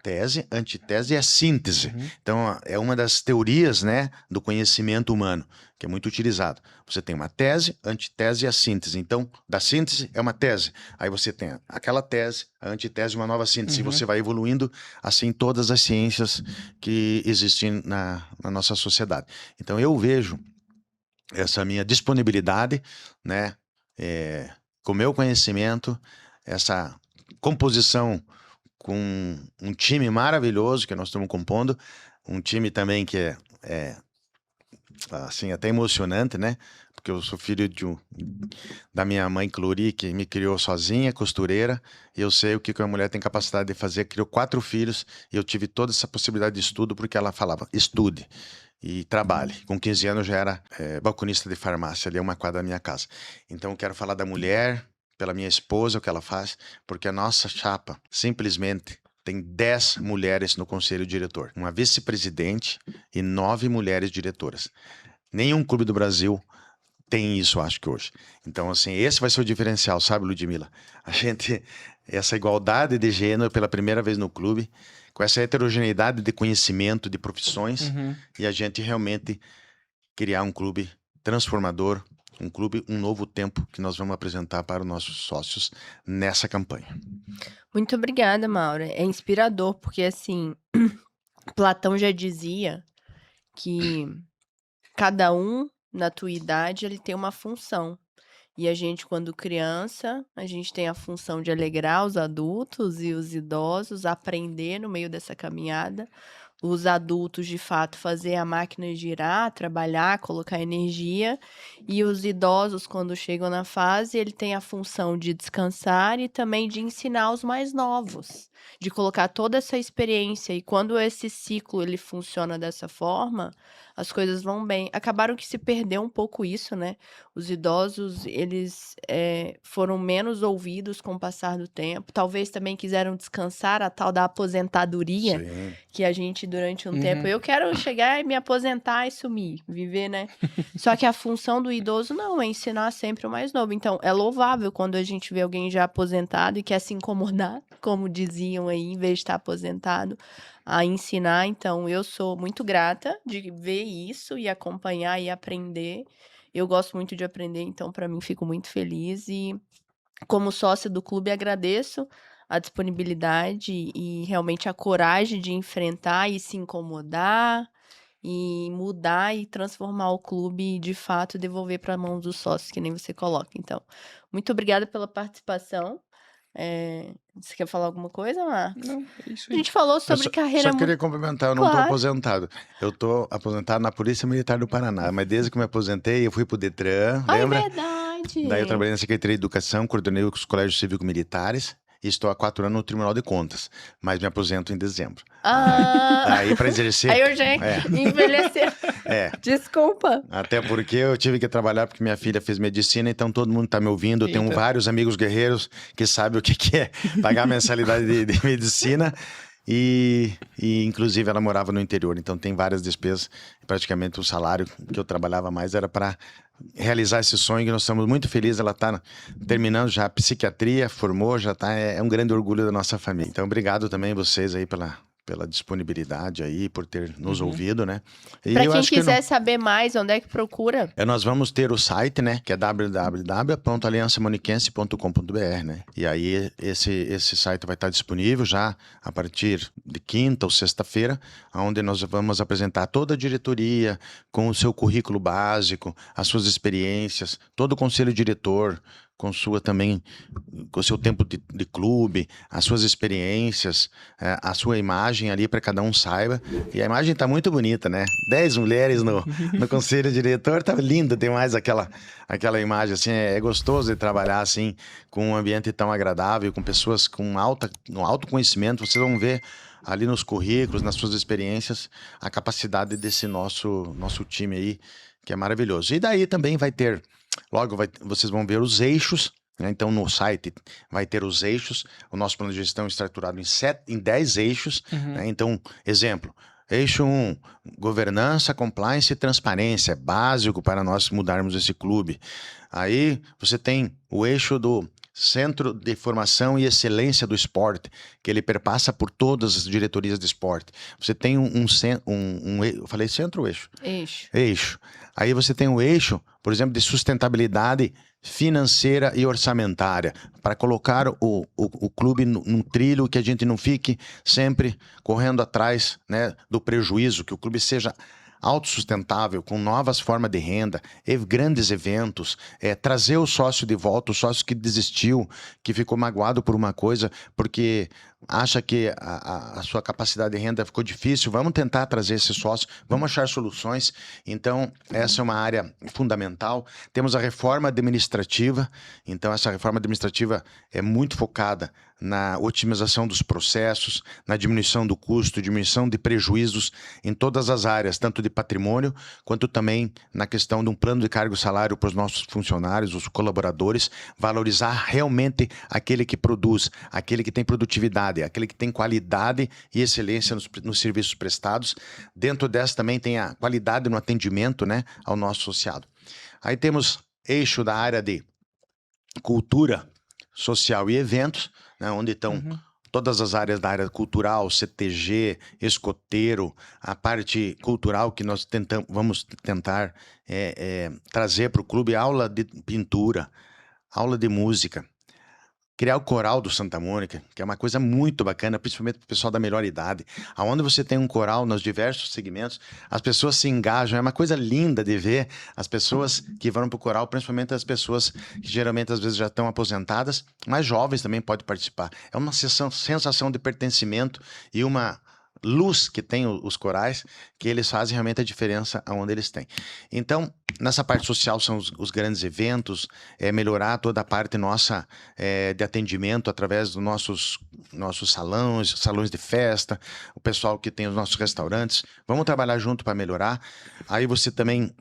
tese, antitese e a síntese. Então, é uma das teorias, né, do conhecimento humano, que é muito utilizado. Você tem uma tese, antitese e a síntese. Então, da síntese é uma tese. Aí você tem aquela tese, a antitese e uma nova síntese. E você vai evoluindo, assim, todas as ciências que existem na nossa sociedade. Então, eu vejo essa minha disponibilidade, né, com o meu conhecimento, essa composição com um time maravilhoso que nós estamos compondo, um time também que é assim, até emocionante, né? Porque eu sou filho da minha mãe Clori, que me criou sozinha, costureira, e eu sei o que uma mulher tem capacidade de fazer. Criou 4 filhos e eu tive toda essa possibilidade de estudo porque ela falava, estude e trabalhe. Com 15 anos já era balconista de farmácia, ali a uma quadra da minha casa. Então eu quero falar da mulher, pela minha esposa, o que ela faz, porque a nossa chapa, simplesmente, tem 10 mulheres no conselho diretor, uma vice-presidente e 9 mulheres diretoras. Nenhum clube do Brasil tem isso, acho que hoje. Então, assim, esse vai ser o diferencial, sabe, Ludmila? Essa igualdade de gênero pela primeira vez no clube, com essa heterogeneidade de conhecimento, de profissões, e a gente realmente criar um clube transformador, um novo tempo que nós vamos apresentar para os nossos sócios nessa campanha. Muito obrigada, Maura. É inspirador, porque assim, Platão já dizia que cada um, na tua idade, ele tem uma função. E a gente, quando criança, a gente tem a função de alegrar os adultos e os idosos, aprender no meio dessa caminhada. Os adultos, de fato, fazer a máquina girar, trabalhar, colocar energia. E os idosos, quando chegam na fase, ele tem a função de descansar e também de ensinar os mais novos, de colocar toda essa experiência. E quando esse ciclo ele funciona dessa forma, as coisas vão bem. Acabaram que se perdeu um pouco isso, né? Os idosos, eles foram menos ouvidos com o passar do tempo. Talvez também quiseram descansar, a tal da aposentadoria, Sim. que a gente, durante um tempo, eu quero chegar e me aposentar e sumir, viver, né? Só que a função do idoso não, é ensinar sempre o mais novo. Então, é louvável quando a gente vê alguém já aposentado e quer se incomodar, como diziam aí, em vez de estar aposentado, a ensinar. Então, eu sou muito grata de ver isso e acompanhar e aprender. Eu gosto muito de aprender, então, para mim, fico muito feliz. E, como sócia do clube, agradeço a disponibilidade e realmente a coragem de enfrentar e se incomodar e mudar e transformar o clube e, de fato, devolver para a mão dos sócios, que nem você coloca. Então, muito obrigada pela participação. Você quer falar alguma coisa, Marcos? Não, é isso A aí. gente falou sobre carreira... Só queria complementar, eu não estou Claro. aposentado. Eu estou aposentado na Polícia Militar do Paraná, mas desde que me aposentei, eu fui pro Detran, Ah, é lembra? verdade! Daí eu trabalhei na Secretaria de Educação, coordenei os colégios cívico-militares e estou há 4 anos no Tribunal de Contas, mas me aposento em dezembro. Ah, Aí para exercer... aí eu já envelheceu. Desculpa. Até porque eu tive que trabalhar porque minha filha fez medicina, então todo mundo tá me ouvindo. Eu tenho Eita. vários amigos guerreiros que sabem o que é pagar mensalidade de medicina. E inclusive ela morava no interior, então tem várias despesas. Praticamente o salário que eu trabalhava mais era para realizar esse sonho, que nós estamos muito felizes. Ela está terminando já a psiquiatria, formou, já está, é um grande orgulho da nossa família. Então obrigado também vocês aí pela disponibilidade aí, por ter nos ouvido, né? E Para eu quem acho que quiser saber mais, onde é que procura? nós vamos ter o site, né, que é www.aliançamoniquense.com.br, né? E aí esse site vai estar disponível já a partir de quinta ou sexta-feira, onde nós vamos apresentar toda a diretoria com o seu currículo básico, as suas experiências, todo o conselho diretor com sua também, com o seu tempo de clube, as suas experiências, a sua imagem ali para cada um saiba. E a imagem tá muito bonita, né? 10 mulheres no conselho diretor, tá lindo, tem mais aquela imagem, assim, é gostoso de trabalhar assim, com um ambiente tão agradável, com pessoas com um alto conhecimento. Vocês vão ver ali nos currículos, nas suas experiências, a capacidade desse nosso time aí, que é maravilhoso. E daí também vai ter, vocês vão ver os eixos, né? Então no site vai ter os eixos, o nosso plano de gestão é estruturado em 10 eixos, né? Então, exemplo, eixo 1, governança, compliance e transparência, é básico para nós mudarmos esse clube. Aí você tem o eixo do Centro de Formação e Excelência do Esporte, que ele perpassa por todas as diretorias de esporte. Você tem eu falei centro ou eixo? Eixo. Aí você tem o eixo, por exemplo, de sustentabilidade financeira e orçamentária, para colocar o clube num trilho que a gente não fique sempre correndo atrás, né, do prejuízo, que o clube seja autossustentável, com novas formas de renda, grandes eventos, trazer o sócio de volta, o sócio que desistiu, que ficou magoado por uma coisa, porque acha que a sua capacidade de renda ficou difícil. Vamos tentar trazer esse sócio, vamos achar soluções. Então, essa é uma área fundamental. Temos a reforma administrativa, então essa reforma administrativa é muito focada na otimização dos processos, na diminuição do custo, diminuição de prejuízos em todas as áreas, tanto de patrimônio, quanto também na questão de um plano de cargo e salário para os nossos funcionários, os colaboradores, valorizar realmente aquele que produz, aquele que tem produtividade, aquele que tem qualidade e excelência nos serviços prestados. Dentro dessa também tem a qualidade no atendimento, né, ao nosso associado. Aí temos eixo da área de cultura social e eventos, né, onde estão todas as áreas da área cultural, CTG, escoteiro, a parte cultural que nós vamos tentar trazer para o clube, aula de pintura, aula de música, criar o coral do Santa Mônica, que é uma coisa muito bacana, principalmente para o pessoal da melhor idade. Aonde você tem um coral nos diversos segmentos, as pessoas se engajam, é uma coisa linda de ver as pessoas que vão para o coral, principalmente as pessoas que geralmente às vezes já estão aposentadas, mas jovens também podem participar. É uma sensação de pertencimento e uma luz que tem os corais, que eles fazem realmente a diferença aonde eles têm. Então, nessa parte social são os grandes eventos, melhorar toda a parte nossa de atendimento através dos nossos salões de festa, o pessoal que tem os nossos restaurantes. Vamos trabalhar junto para melhorar. Aí você também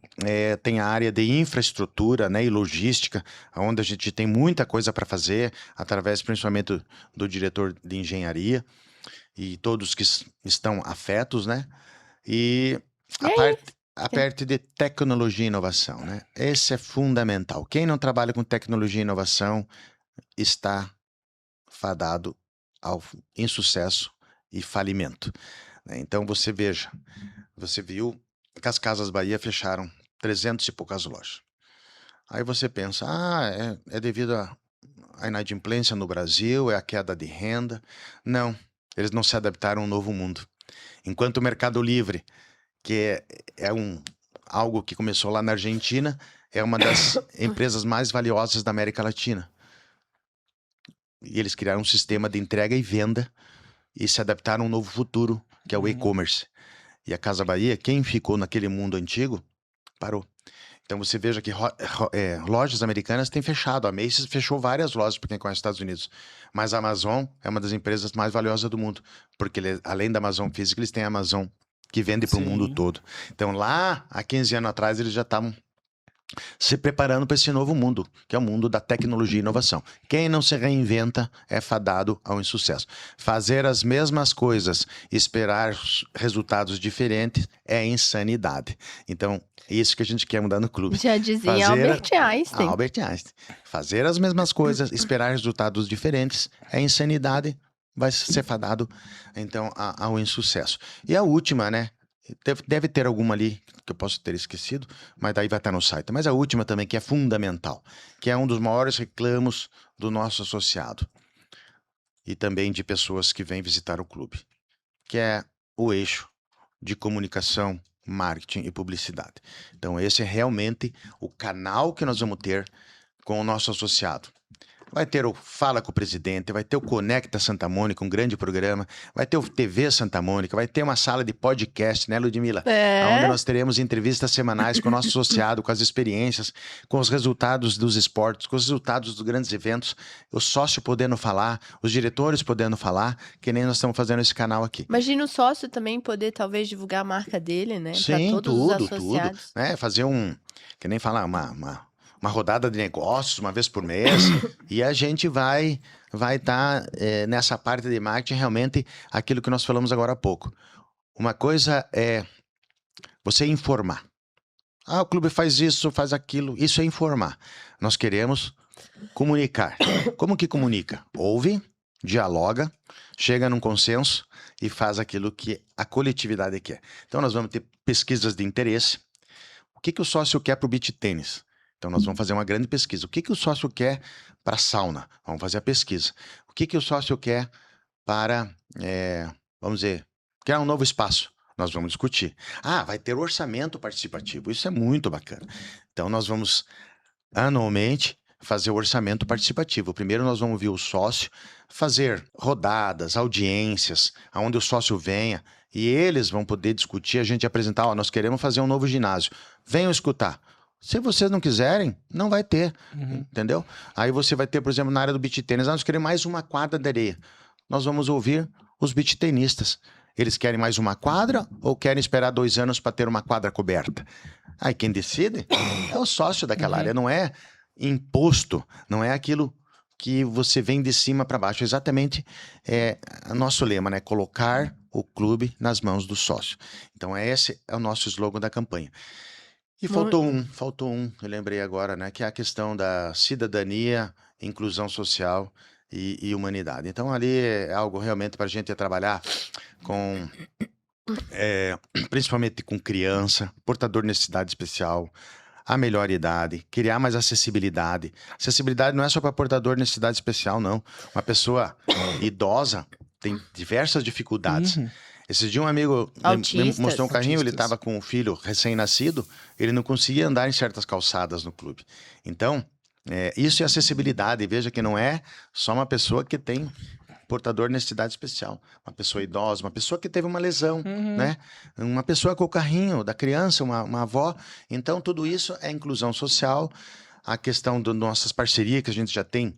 tem a área de infraestrutura, né, e logística, onde a gente tem muita coisa para fazer, através principalmente do diretor de engenharia e todos que estão afetos, né? E a parte de tecnologia e inovação, né? Esse é fundamental. Quem não trabalha com tecnologia e inovação está fadado ao insucesso e falimento, né? Então você viu que as Casas Bahia fecharam 300 e poucas lojas. Aí você pensa, é devido à inadimplência no Brasil, é a queda de renda. Não. Eles não se adaptaram a um novo mundo. Enquanto o Mercado Livre, que é algo que começou lá na Argentina, é uma das empresas mais valiosas da América Latina. E eles criaram um sistema de entrega e venda e se adaptaram a um novo futuro, que é o e-commerce. E a Casa Bahia, quem ficou naquele mundo antigo, parou. Então você veja que lojas americanas têm fechado. A Macy's fechou várias lojas para quem conhece os Estados Unidos. Mas a Amazon é uma das empresas mais valiosas do mundo. Porque além da Amazon física, eles têm a Amazon que vende para o mundo todo. Então lá, há 15 anos atrás, eles já estavam se preparando para esse novo mundo, que é o mundo da tecnologia e inovação. Quem não se reinventa é fadado ao insucesso. Fazer as mesmas coisas, esperar resultados diferentes, é insanidade. Então, é isso que a gente quer mudar no clube. Já dizia Albert Einstein. Albert Einstein. Fazer as mesmas coisas, esperar resultados diferentes, é insanidade, vai ser fadado, então, ao insucesso. E a última, né? Deve ter alguma ali que eu posso ter esquecido, mas daí vai estar no site. Mas a última também, que é fundamental, que é um dos maiores reclamos do nosso associado e também de pessoas que vêm visitar o clube, que é o eixo de comunicação, marketing e publicidade. Então esse é realmente o canal que nós vamos ter com o nosso associado. Vai ter o Fala com o Presidente, vai ter o Conecta Santa Mônica, um grande programa, vai ter o TV Santa Mônica, vai ter uma sala de podcast, né, Ludmila? Onde nós teremos entrevistas semanais com o nosso associado, com as experiências, com os resultados dos esportes, com os resultados dos grandes eventos, o sócio podendo falar, os diretores podendo falar, que nem nós estamos fazendo esse canal aqui. Imagina o sócio também poder, talvez, divulgar a marca dele, né? Sim, para todos os associados. Tudo, né? Fazer que nem falar, uma rodada de negócios uma vez por mês e a gente vai estar nessa parte de marketing realmente aquilo que nós falamos agora há pouco. Uma coisa é você informar. O clube faz isso, faz aquilo. Isso é informar. Nós queremos comunicar. Como que comunica? Ouve, dialoga, chega num consenso e faz aquilo que a coletividade quer. Então nós vamos ter pesquisas de interesse. O que o sócio quer para o beach tênis? Então, nós vamos fazer uma grande pesquisa. O que o sócio quer para a sauna? Vamos fazer a pesquisa. O que o sócio quer para, vamos dizer, criar um novo espaço? Nós vamos discutir. Vai ter orçamento participativo. Isso é muito bacana. Então, nós vamos, anualmente, fazer o orçamento participativo. Primeiro, nós vamos ver o sócio fazer rodadas, audiências, onde o sócio venha, e eles vão poder discutir, a gente apresentar, nós queremos fazer um novo ginásio. Venham escutar. Se vocês não quiserem, não vai ter, entendeu? Aí você vai ter, por exemplo, na área do beach tênis, nós queremos mais uma quadra de areia. Nós vamos ouvir os beach tenistas. Eles querem mais uma quadra ou querem esperar 2 anos para ter uma quadra coberta? Aí quem decide é o sócio daquela área, não é imposto, não é aquilo que você vem de cima para baixo. Exatamente o nosso lema, né? Colocar o clube nas mãos do sócio. Então esse é o nosso slogan da campanha. E faltou um, eu lembrei agora, né? Que é a questão da cidadania, inclusão social e humanidade. Então ali é algo realmente para a gente trabalhar com, principalmente com criança, portador de necessidade especial, a melhor idade, criar mais acessibilidade. Acessibilidade não é só para portador de necessidade especial, não. Uma pessoa idosa tem diversas dificuldades. Esse dia um amigo me mostrou um carrinho, ele estava com um filho recém-nascido, ele não conseguia andar em certas calçadas no clube. Então, isso é acessibilidade. Veja que não é só uma pessoa que tem portador de necessidade especial. Uma pessoa idosa, uma pessoa que teve uma lesão, né? Uma pessoa com o carrinho da criança, uma avó. Então, tudo isso é inclusão social. A questão das nossas parcerias que a gente já tem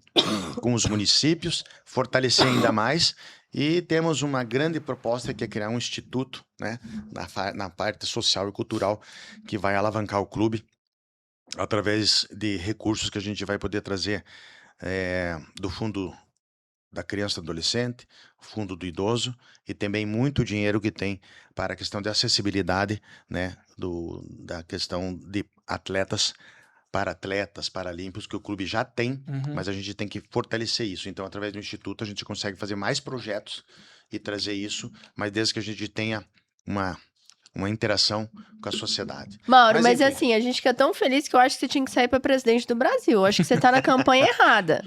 com os municípios, fortalecer ainda mais. E temos uma grande proposta que é criar um instituto, né, na parte social e cultural, que vai alavancar o clube através de recursos que a gente vai poder trazer do fundo da criança e do adolescente, fundo do idoso e também muito dinheiro que tem para a questão de acessibilidade, né, da questão de atletas, para atletas paralímpicos, que o clube já tem, mas a gente tem que fortalecer isso. Então, através do Instituto, a gente consegue fazer mais projetos e trazer isso, mas desde que a gente tenha uma interação com a sociedade. Mauro, mas enfim, assim, a gente fica tão feliz que eu acho que você tinha que sair para presidente do Brasil. Eu acho que você tá na campanha errada.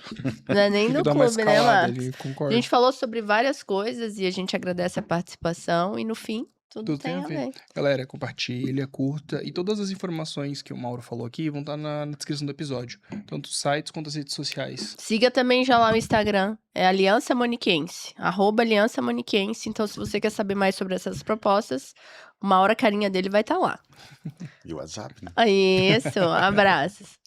Não é nem do clube, né, Marcos? A gente falou sobre várias coisas e a gente agradece a participação e no fim, tudo tem a ver. Galera, compartilha, curta. E todas as informações que o Mauro falou aqui vão estar na descrição do episódio. Tanto os sites quanto as redes sociais. Siga também já lá o Instagram. É Aliança Moniquense. @Aliança Moniquense. Então, se você quer saber mais sobre essas propostas, uma hora a carinha dele vai estar lá. E o WhatsApp, né? Isso, abraços.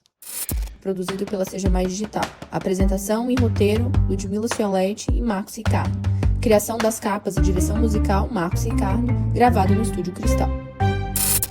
Produzido pela Seja Mais Digital. Apresentação e roteiro, Ludmila Cioletti e Marcos Ricardo. Criação das capas e direção musical, Marcos Ricardo. Gravado no Estúdio Cristal.